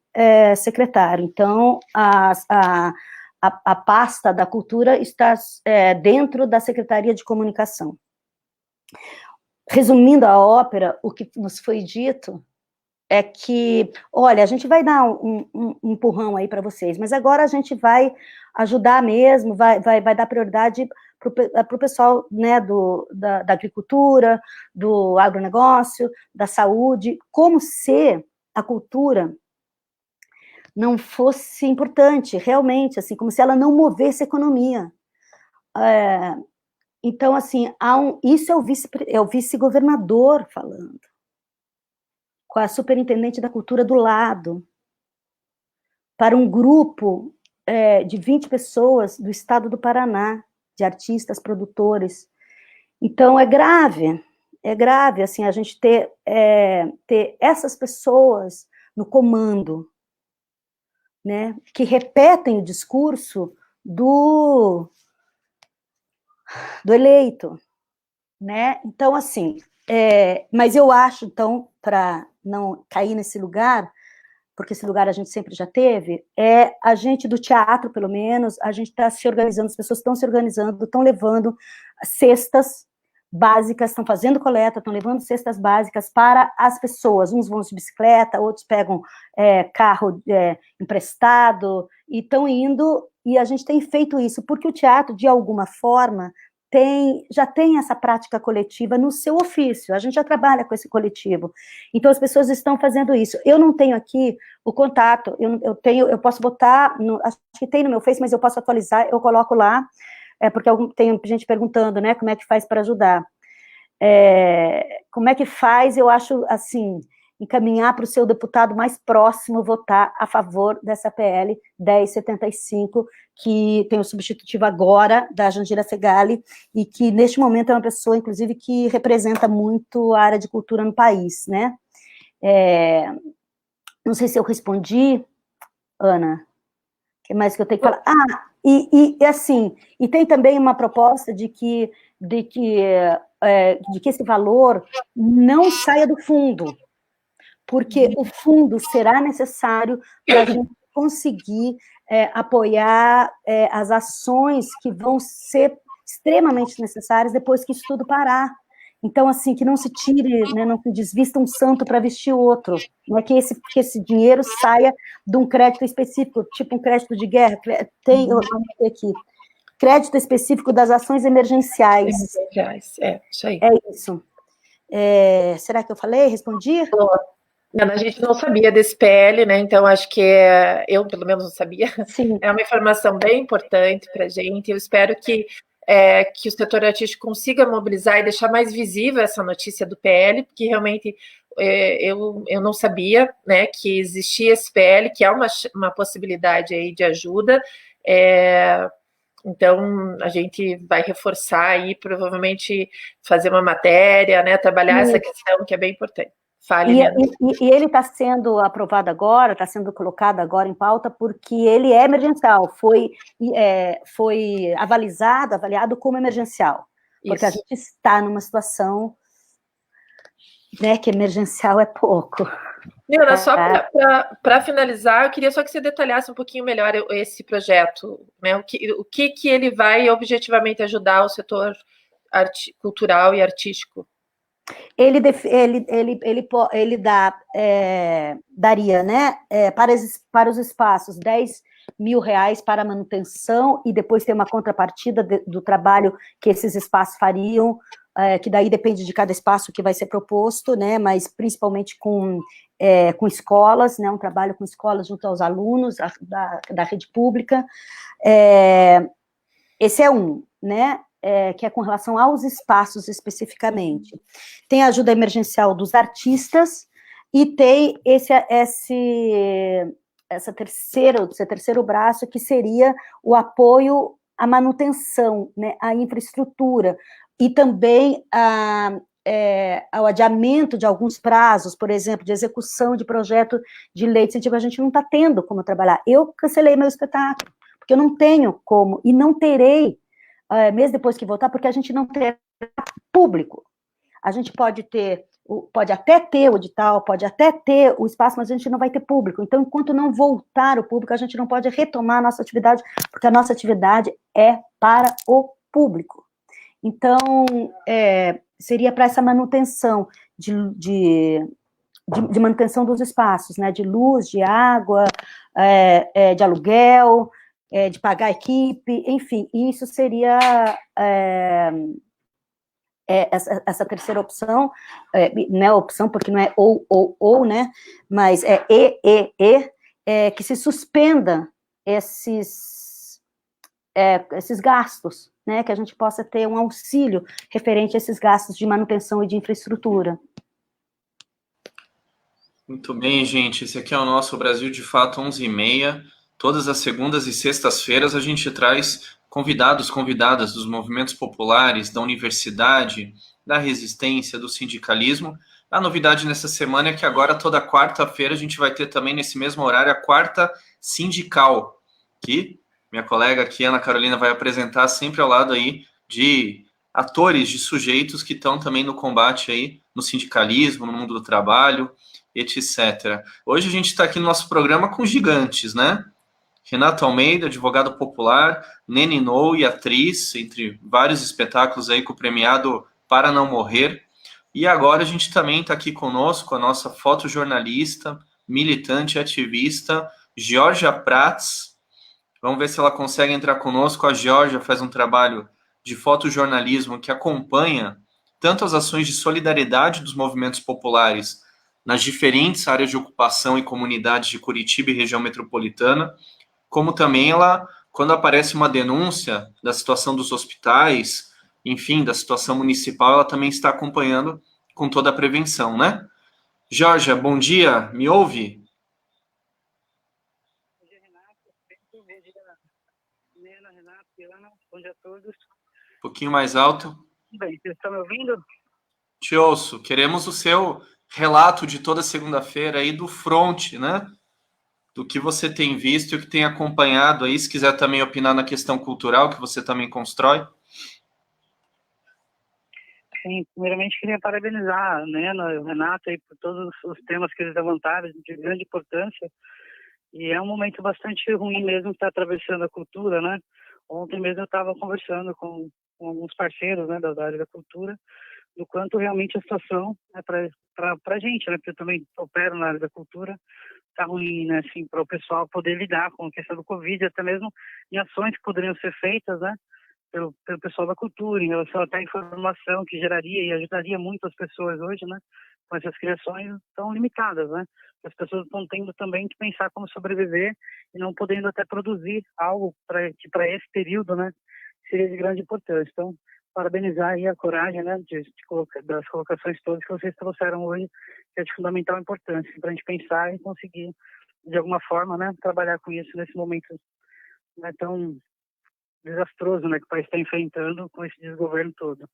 secretário. Então, a pasta da cultura está dentro da Secretaria de Comunicação. Resumindo a ópera, o que nos foi dito é que, olha, a gente vai dar um empurrão aí para vocês, mas agora a gente vai ajudar mesmo, vai dar prioridade para o pessoal, né, da agricultura, do agronegócio, da saúde, como se a cultura não fosse importante, realmente, assim, como se ela não movesse a economia. Então, assim, isso é o vice-governador falando, com a superintendente da cultura do lado, para um grupo de 20 pessoas do estado do Paraná, de artistas, produtores. Então, é grave, assim, a gente ter essas pessoas no comando, né, que repetem o discurso do eleito, né? Então, assim, mas eu acho, então, para não cair nesse lugar, porque esse lugar a gente sempre já teve, a gente do teatro, pelo menos, a gente está se organizando, as pessoas estão se organizando, estão levando cestas básicas, estão fazendo coleta, estão levando cestas básicas para as pessoas, uns vão de bicicleta, outros pegam carro emprestado, e estão indo, e a gente tem feito isso, porque o teatro, de alguma forma, já tem essa prática coletiva no seu ofício, a gente já trabalha com esse coletivo, então as pessoas estão fazendo isso. Eu não tenho aqui o contato, eu posso botar, acho que tem no meu Face, mas eu posso atualizar, eu coloco lá, porque tem gente perguntando, né, como é que faz para ajudar. Como é que faz, eu acho, assim, encaminhar para o seu deputado mais próximo votar a favor dessa PL 1075, que tem o substitutivo agora da Jandira Fegali, e que neste momento é uma pessoa, inclusive, que representa muito a área de cultura no país, né? Não sei se eu respondi, Ana, o que mais que eu tenho que falar? Assim, e tem também uma proposta de que esse valor não saia do fundo, porque o fundo será necessário para a gente conseguir apoiar as ações que vão ser extremamente necessárias depois que isso tudo parar. Então, assim, que não se tire, né, não se desvista um santo para vestir o outro, não é que esse dinheiro saia de um crédito específico, tipo um crédito de guerra, eu anotei aqui, crédito específico das ações emergenciais. Isso aí. É isso. Será que eu falei? Respondi? A gente não sabia desse PL, né? Então acho que eu, pelo menos, não sabia. Sim. É uma informação bem importante para a gente. Eu espero que o setor artístico consiga mobilizar e deixar mais visível essa notícia do PL, porque realmente eu não sabia, né, que existia esse PL, que é uma possibilidade aí de ajuda. Então, a gente vai reforçar aí, provavelmente fazer uma matéria, né, trabalhar essa questão que é bem importante. E ele está sendo aprovado agora, está sendo colocado agora em pauta, porque ele é emergencial, foi avaliado como emergencial, porque a gente está numa situação, né, que emergencial é pouco. Leona, só para finalizar, eu queria só que você detalhasse um pouquinho melhor esse projeto, né? O que ele vai objetivamente ajudar o setor cultural e artístico? Ele daria, né, para os espaços, R$10.000 para manutenção, e depois tem uma contrapartida do trabalho que esses espaços fariam, que daí depende de cada espaço que vai ser proposto, né, mas principalmente com escolas, né, um trabalho com escolas junto aos alunos da rede pública. Esse é né, que é com relação aos espaços especificamente. Tem a ajuda emergencial dos artistas, e tem esse terceiro braço, que seria o apoio à manutenção, né, à infraestrutura, e também ao adiamento de alguns prazos, por exemplo, de execução de projeto de lei de incentivo, a gente não está tendo como trabalhar. Eu cancelei meu espetáculo, porque eu não tenho como, e não terei, mesmo depois que voltar, porque a gente não terá público. A gente pode até ter o edital, pode até ter o espaço, mas a gente não vai ter público. Então, enquanto não voltar o público, a gente não pode retomar a nossa atividade, porque a nossa atividade é para o público. Então, seria para essa manutenção de manutenção dos espaços, né, de luz, de água, de aluguel, de pagar a equipe, enfim, isso seria essa terceira opção, não é opção porque não é ou, né, mas que se suspenda esses gastos, né, que a gente possa ter um auxílio referente a esses gastos de manutenção e de infraestrutura. Muito bem, gente. Esse aqui é o nosso Brasil de Fato 11h30. Todas as segundas e sextas-feiras a gente traz convidados, convidadas dos movimentos populares, da universidade, da resistência, do sindicalismo. A novidade nessa semana é que agora, toda quarta-feira, a gente vai ter também nesse mesmo horário a quarta sindical, que minha colega aqui, Ana Carolina, vai apresentar sempre ao lado aí de atores, de sujeitos que estão também no combate aí, no sindicalismo, no mundo do trabalho, etc. Hoje a gente está aqui no nosso programa com gigantes, né? Renato Almeida, advogado popular, Nene No e atriz, entre vários espetáculos aí com o premiado Para Não Morrer. E agora a gente também está aqui conosco a nossa fotojornalista, militante, ativista, Georgia Prats. Vamos ver se ela consegue entrar conosco. A Georgia faz um trabalho de fotojornalismo que acompanha tanto as ações de solidariedade dos movimentos populares nas diferentes áreas de ocupação e comunidades de Curitiba e região metropolitana, como também ela, quando aparece uma denúncia da situação dos hospitais, enfim, da situação municipal, ela também está acompanhando com toda a prevenção, né? Georgia, bom dia, me ouve? Bom dia, Renato. Bom dia, Nena, Renato, Ana. Bom dia a todos. Um pouquinho mais alto. Bem, vocês estão me ouvindo? Te ouço. Queremos o seu relato de toda segunda-feira aí do front, né? Do que você tem visto e o que tem acompanhado aí, se quiser também opinar na questão cultural que você também constrói. Sim, primeiramente queria parabenizar a Nena e o Renato aí por todos os temas que eles levantaram, de grande importância. E é um momento bastante ruim mesmo que está atravessando a cultura, né? Ontem mesmo eu estava conversando com alguns parceiros, né, da área da cultura, do quanto realmente a situação é para a gente, né? Porque eu também opero na área da cultura, tá ruim, né? Assim, para o pessoal poder lidar com a questão do Covid, até mesmo em ações que poderiam ser feitas, né? Pelo pessoal da cultura, em relação até à informação que geraria e ajudaria muito as pessoas hoje, né? Com essas criações tão limitadas, né? As pessoas estão tendo também que pensar como sobreviver e não podendo até produzir algo para esse período, né? Seria de grande importância. Então, parabenizar aí a coragem, né? Das colocações todas que vocês trouxeram hoje, que é de fundamental importância para a gente pensar e conseguir, de alguma forma, né? Trabalhar com isso nesse momento, né, tão desastroso, né, que o país está enfrentando com esse desgoverno todo.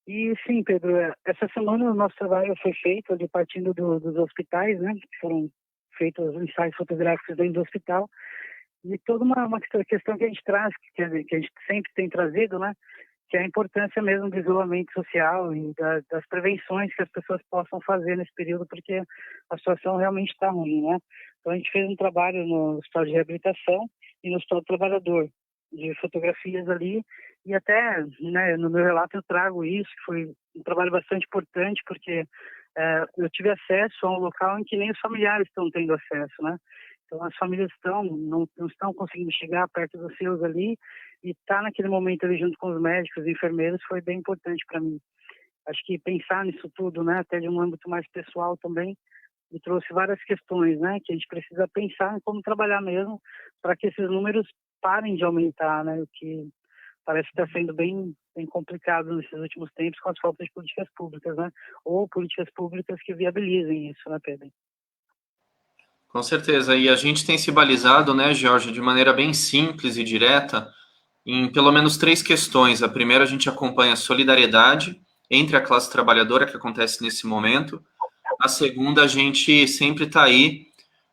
E sim, Pedro, essa semana o nosso trabalho foi feito ali partindo dos hospitais, né, que foram feitos os ensaios fotográficos dentro do hospital, e toda uma questão que a gente traz, que a gente sempre tem trazido, né, que é a importância mesmo do isolamento social e das prevenções que as pessoas possam fazer nesse período, porque a situação realmente está ruim, né. Então a gente fez um trabalho no Hospital de Reabilitação e no Hospital do Trabalhador, de fotografias ali, e até, né, no meu relato eu trago isso, que foi um trabalho bastante importante, porque eu tive acesso a um local em que nem os familiares estão tendo acesso, né? Então as famílias não estão conseguindo chegar perto dos seus ali, e estar naquele momento ali junto com os médicos e enfermeiros foi bem importante para mim. Acho que pensar nisso tudo, né, até de um âmbito mais pessoal também, me trouxe várias questões, né, que a gente precisa pensar em como trabalhar mesmo para que esses números parem de aumentar, né, o que parece que está sendo bem complicado nesses últimos tempos com as faltas de políticas públicas, né, ou políticas públicas que viabilizem isso, né, Pedro? Com certeza, e a gente tem se balizado, né, Jorge, de maneira bem simples e direta em pelo menos 3 questões. A primeira, a gente acompanha a solidariedade entre a classe trabalhadora que acontece nesse momento. A segunda, a gente sempre está aí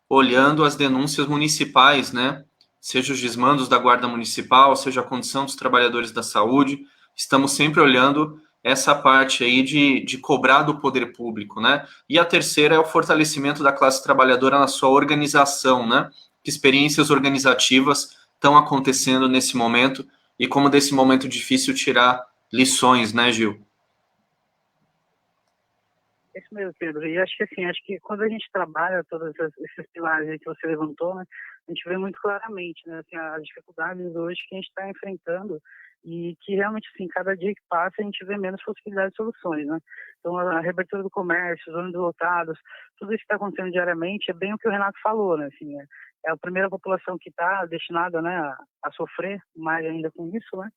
olhando as denúncias municipais, né? Seja os desmandos da Guarda Municipal, seja a condição dos trabalhadores da saúde. Estamos sempre olhando essa parte aí de cobrar do poder público, né? E a terceira é o fortalecimento da classe trabalhadora na sua organização, né? Que experiências organizativas estão acontecendo nesse momento e como desse momento difícil tirar lições, né, Gil? Isso mesmo, Pedro. E acho que assim, acho que quando a gente trabalha todos esses pilares aí que você levantou, né, a gente vê muito claramente, né, assim, as dificuldades hoje que a gente está enfrentando e que realmente, assim, cada dia que passa a gente vê menos possibilidades de soluções, né? Então, a reabertura do comércio, os ônibus lotados, tudo isso que está acontecendo diariamente é bem o que o Renato falou, né? Assim, é a primeira população que está destinada, né, a sofrer mais ainda com isso, né?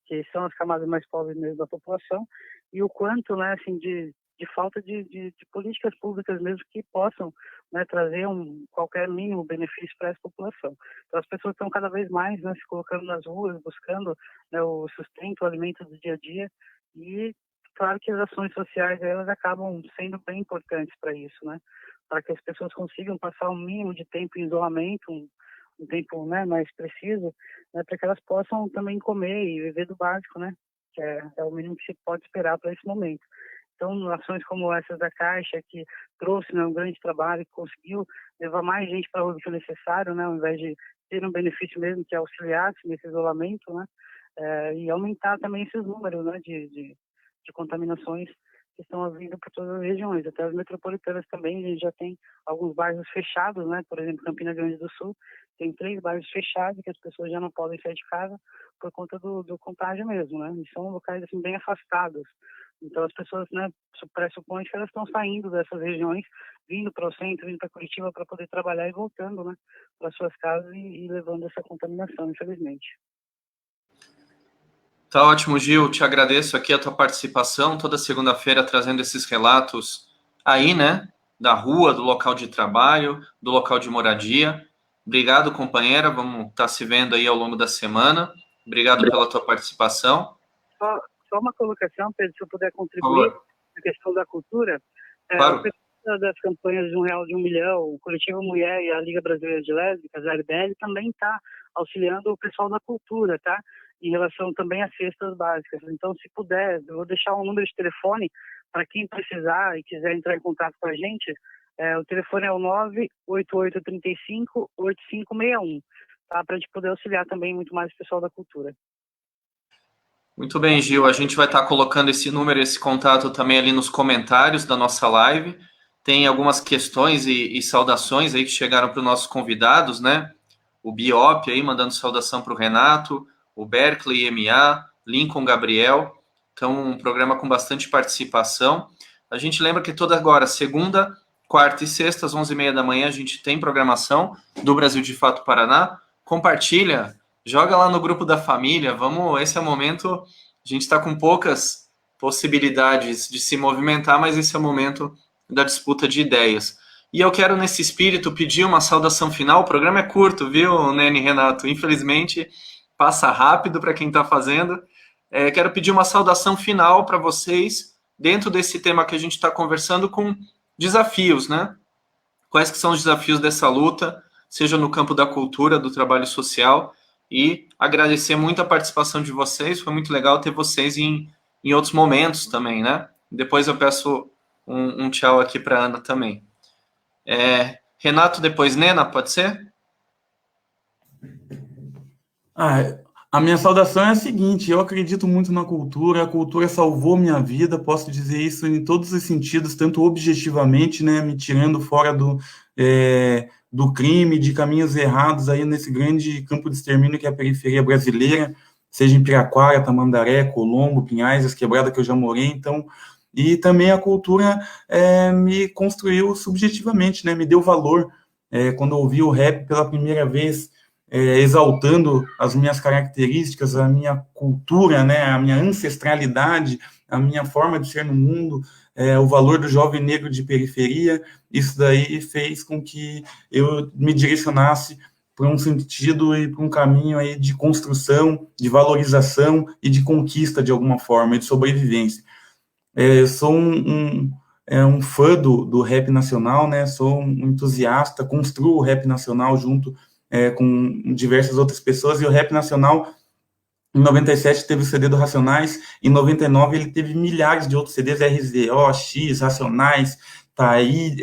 Que são as camadas mais pobres mesmo da população, e o quanto, né, assim, de falta de políticas públicas mesmo que possam, né, trazer qualquer mínimo benefício para essa população. Então, as pessoas estão cada vez mais, né, se colocando nas ruas, buscando, né, o sustento, o alimento do dia a dia, e claro que as ações sociais, elas acabam sendo bem importantes para isso, né, para que as pessoas consigam passar um mínimo de tempo em isolamento, um tempo, né, mais preciso, né, para que elas possam também comer e viver do básico, né, que é o mínimo que se pode esperar para esse momento. Então, ações como essas da Caixa, que trouxe, né, um grande trabalho, que conseguiu levar mais gente para a rua do que o necessário, né, ao invés de ter um benefício mesmo que auxiliasse nesse isolamento, né, e aumentar também esses números, né, de contaminações que estão vindo por todas as regiões, até as metropolitanas também. A gente já tem alguns bairros fechados, né, por exemplo, Campina Grande do Sul, tem 3 bairros fechados que as pessoas já não podem sair de casa por conta do contágio mesmo, né, e são locais assim, bem afastados. Então, as pessoas, né, pressupõem que elas estão saindo dessas regiões, vindo para o centro, vindo para Curitiba para poder trabalhar e voltando, né, para suas casas e levando essa contaminação, infelizmente. Tá ótimo, Gil. Te agradeço aqui a tua participação toda segunda-feira trazendo esses relatos aí, né, da rua, do local de trabalho, do local de moradia. Obrigado, companheira. Vamos estar se vendo aí ao longo da semana. Obrigado pela tua participação. Só uma colocação, Pedro, se eu puder contribuir na questão da cultura. Claro. Das campanhas de R$1 de 1 milhão, o Coletivo Mulher e a Liga Brasileira de Lésbicas, a LBL, também está auxiliando o pessoal da cultura, tá? Em relação também às cestas básicas. Então, se puder, eu vou deixar um número de telefone para quem precisar e quiser entrar em contato com a gente. O telefone é o 98835-8561, tá? Para a gente poder auxiliar também muito mais o pessoal da cultura. Muito bem, Gil. A gente vai estar colocando esse número, esse contato também ali nos comentários da nossa live. Tem algumas questões e saudações aí que chegaram para os nossos convidados, né? O Biop aí mandando saudação para o Renato, o Berkeley MA, Lincoln Gabriel. Então, um programa com bastante participação. A gente lembra que toda agora, segunda, quarta e sexta, às 11h30 da manhã, a gente tem programação do Brasil de Fato Paraná. Compartilha, joga lá no grupo da família. Vamos, esse é o momento, a gente está com poucas possibilidades de se movimentar, mas esse é o momento da disputa de ideias. E eu quero, nesse espírito, pedir uma saudação final. O programa é curto, viu, Nene e Renato? Infelizmente, passa rápido para quem está fazendo. Quero pedir uma saudação final para vocês, dentro desse tema que a gente está conversando, com desafios, né? Quais que são os desafios dessa luta, seja no campo da cultura, do trabalho social, e agradecer muito a participação de vocês. Foi muito legal ter vocês em outros momentos também, né? Depois eu peço um tchau aqui para a Ana também. Renato, depois Nena, pode ser? A minha saudação é a seguinte: eu acredito muito na cultura, a cultura salvou minha vida, posso dizer isso em todos os sentidos, tanto objetivamente, né, me tirando fora do crime, de caminhos errados aí nesse grande campo de extermínio que é a periferia brasileira, seja em Piraquara, Tamandaré, Colombo, Pinhais, as quebradas que eu já morei. Então, e também a cultura me construiu subjetivamente, né, me deu valor. Quando eu ouvi o rap pela primeira vez, exaltando as minhas características, a minha cultura, né, a minha ancestralidade, a minha forma de ser no mundo, o valor do jovem negro de periferia, isso daí fez com que eu me direcionasse por um sentido e por um caminho aí de construção, de valorização e de conquista de alguma forma, e de sobrevivência. Eu sou um fã do rap nacional, né? Sou um entusiasta, construo o rap nacional junto com diversas outras pessoas, e o rap nacional, em 97, teve o CD do Racionais, em 99 ele teve milhares de outros CDs, RZO, X, Racionais, tá aí,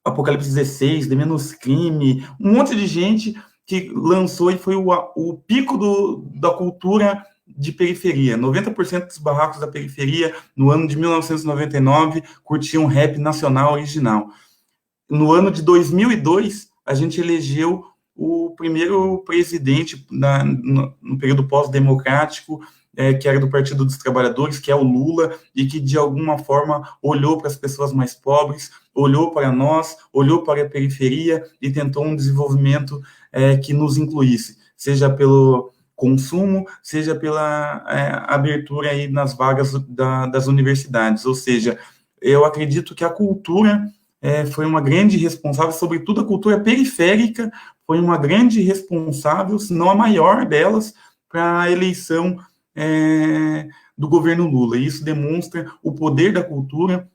Apocalipse 16, The Menos Crime, um monte de gente que lançou e foi o pico da cultura de periferia. 90% dos barracos da periferia, no ano de 1999, curtiam rap nacional original. No ano de 2002, a gente elegeu o primeiro presidente no período pós-democrático, que era do Partido dos Trabalhadores, que é o Lula, e que, de alguma forma, olhou para as pessoas mais pobres, olhou para nós, olhou para a periferia e tentou um desenvolvimento que nos incluísse, seja pelo consumo, seja pela abertura aí nas vagas das universidades. Ou seja, eu acredito que a cultura foi uma grande responsável, sobretudo a cultura periférica, foi uma grande responsável, se não a maior delas, para a eleição do governo Lula. E isso demonstra o poder da cultura,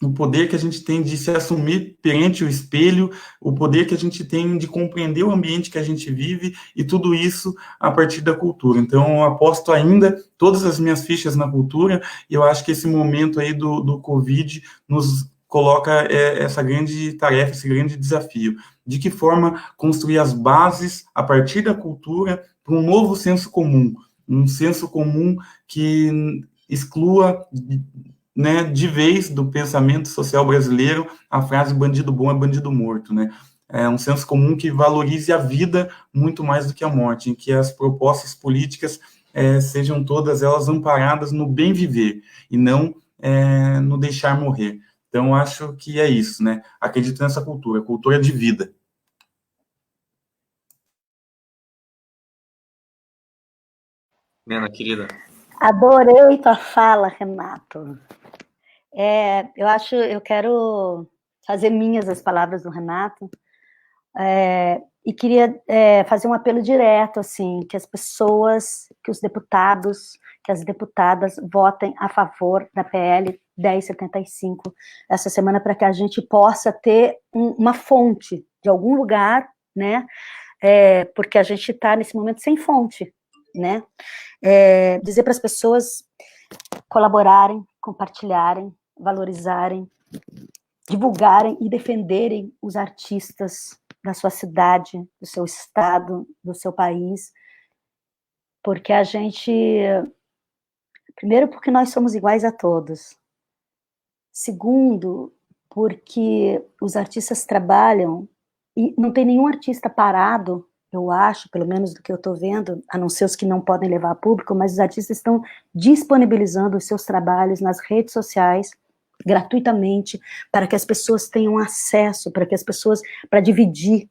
o poder que a gente tem de se assumir perante o espelho, o poder que a gente tem de compreender o ambiente que a gente vive, e tudo isso a partir da cultura. Então, eu aposto ainda todas as minhas fichas na cultura, e eu acho que esse momento aí do Covid nos coloca essa grande tarefa, esse grande desafio. De que forma construir as bases, a partir da cultura, para um novo senso comum, um senso comum que exclua, né, de vez do pensamento social brasileiro a frase bandido bom é bandido morto, né? É um senso comum que valorize a vida muito mais do que a morte, em que as propostas políticas sejam todas elas amparadas no bem viver e não no deixar morrer. Então, acho que é isso, né? Acredito nessa cultura de vida. Nena, querida. Adorei tua fala, Renato. Eu quero fazer minhas as palavras do Renato, e queria fazer um apelo direto, assim, que as pessoas, que os deputados, que as deputadas votem a favor da PL 1075 essa semana, para que a gente possa ter uma fonte de algum lugar, né, porque a gente está nesse momento sem fonte, né, dizer para as pessoas colaborarem, compartilharem, valorizarem, divulgarem e defenderem os artistas da sua cidade, do seu estado, do seu país, porque a gente, primeiro, porque nós somos iguais a todos, segundo, porque os artistas trabalham, e não tem nenhum artista parado, eu acho, pelo menos do que eu estou vendo, a não ser os que não podem levar a público, mas os artistas estão disponibilizando os seus trabalhos nas redes sociais, gratuitamente, para que as pessoas tenham acesso, para dividir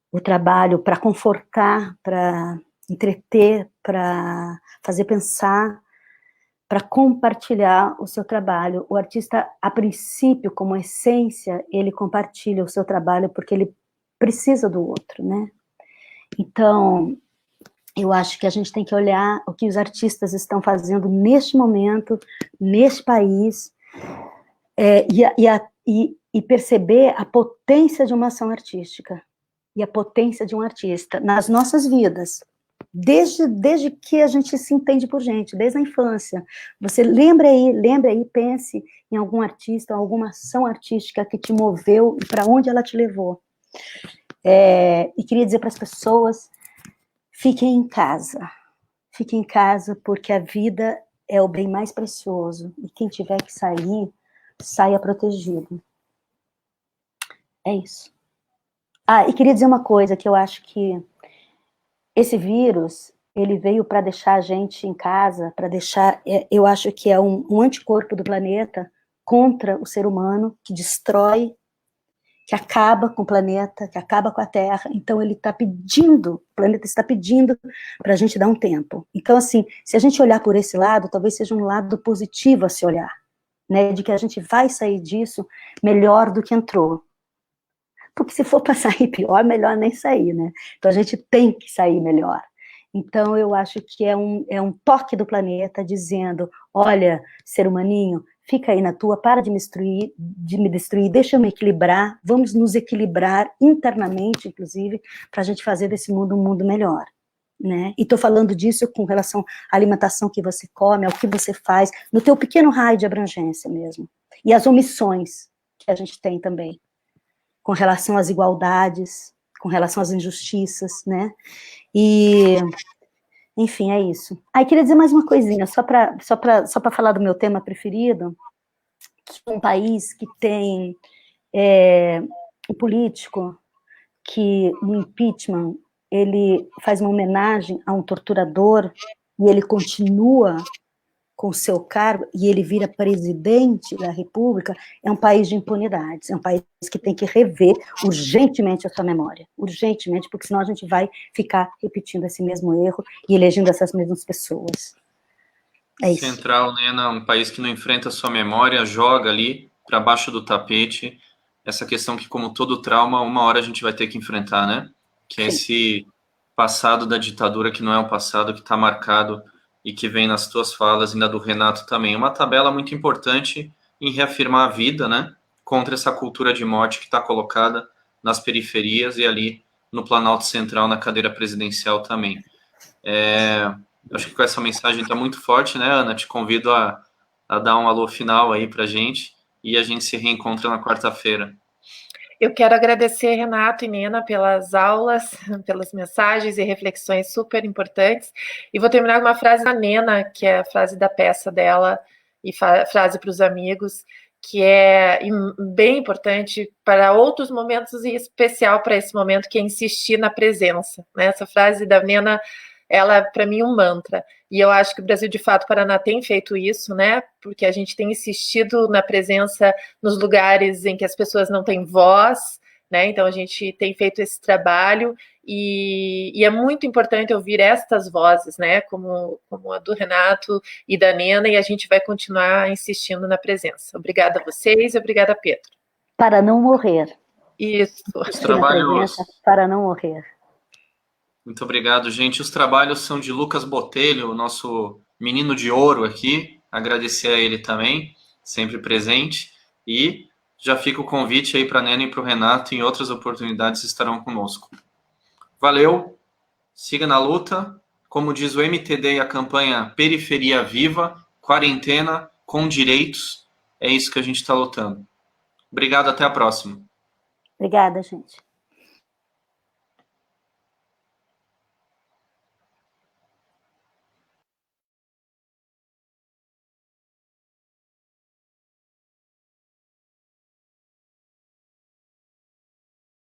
o trabalho, para confortar, para entreter, para fazer pensar, para compartilhar o seu trabalho. O artista, a princípio, como essência, ele compartilha o seu trabalho porque ele precisa do outro, né? Então, eu acho que a gente tem que olhar o que os artistas estão fazendo neste momento, neste país, e perceber a potência de uma ação artística e a potência de um artista nas nossas vidas, desde que a gente se entende por gente, desde a infância. Você lembre aí, pense em algum artista, alguma ação artística que te moveu e para onde ela te levou. E queria dizer para as pessoas, fiquem em casa, porque a vida é o bem mais precioso, e quem tiver que sair, saia protegido. É isso. E queria dizer uma coisa, que eu acho que esse vírus, ele veio para deixar a gente em casa, eu acho que é um anticorpo do planeta contra o ser humano, que destrói, que acaba com o planeta, que acaba com a Terra. Então o planeta está pedindo para a gente dar um tempo. Então, assim, se a gente olhar por esse lado, talvez seja um lado positivo a se olhar, né, de que a gente vai sair disso melhor do que entrou. porque se for para sair pior, melhor nem sair, né? Então a gente tem que sair melhor. Então eu acho que é um toque do planeta dizendo, olha, ser humaninho, fica aí na tua, para de me destruir, deixa eu me equilibrar, vamos nos equilibrar internamente, inclusive, para a gente fazer desse mundo um mundo melhor. Né? E estou falando disso com relação à alimentação que você come, ao que você faz, no teu pequeno raio de abrangência mesmo. E as omissões que a gente tem também, com relação às igualdades, com relação às injustiças, né? E, enfim, é isso. Aí queria dizer mais uma coisinha, só para falar do meu tema preferido, que um país que tem um político que no impeachment ele faz uma homenagem a um torturador e ele continua com o seu cargo e ele vira presidente da República, é um país de impunidades, é um país que tem que rever urgentemente a sua memória, urgentemente, porque senão a gente vai ficar repetindo esse mesmo erro e elegendo essas mesmas pessoas. É isso. Central, né, um país que não enfrenta a sua memória, joga ali para baixo do tapete essa questão que, como todo trauma, uma hora a gente vai ter que enfrentar, né? Que é esse passado da ditadura que não é um passado, que está marcado e que vem nas tuas falas e na do Renato também. Uma tabela muito importante em reafirmar a vida, né? Contra essa cultura de morte que está colocada nas periferias e ali no Planalto Central, na cadeira presidencial também. Acho que com essa mensagem está muito forte, né, Ana? Te convido a dar um alô final aí para a gente e a gente se reencontra na quarta-feira. Eu quero agradecer, Renato e Nena, pelas aulas, pelas mensagens e reflexões super importantes. E vou terminar com uma frase da Nena, que é a frase da peça dela, e frase para os amigos, que é bem importante para outros momentos e especial para esse momento, que é insistir na presença. Né? Essa frase da Nena, ela é, para mim, um mantra. E eu acho que o Brasil, de fato, Paraná tem feito isso, né? Porque a gente tem insistido na presença nos lugares em que as pessoas não têm voz, né? Então a gente tem feito esse trabalho e é muito importante ouvir estas vozes, né? Como a do Renato e da Nena, e a gente vai continuar insistindo na presença. Obrigada a vocês e obrigada, Pedro. Para não morrer. Isso. Os trabalhos... Para não morrer. Muito obrigado, gente. Os trabalhos são de Lucas Botelho, o nosso menino de ouro aqui. Agradecer a ele também, sempre presente. E já fica o convite aí para a Nena e para o Renato, em outras oportunidades estarão conosco. Valeu, siga na luta. Como diz o MTD e a campanha Periferia Viva, quarentena com direitos, é isso que a gente está lutando. Obrigado, até a próxima. Obrigada, gente.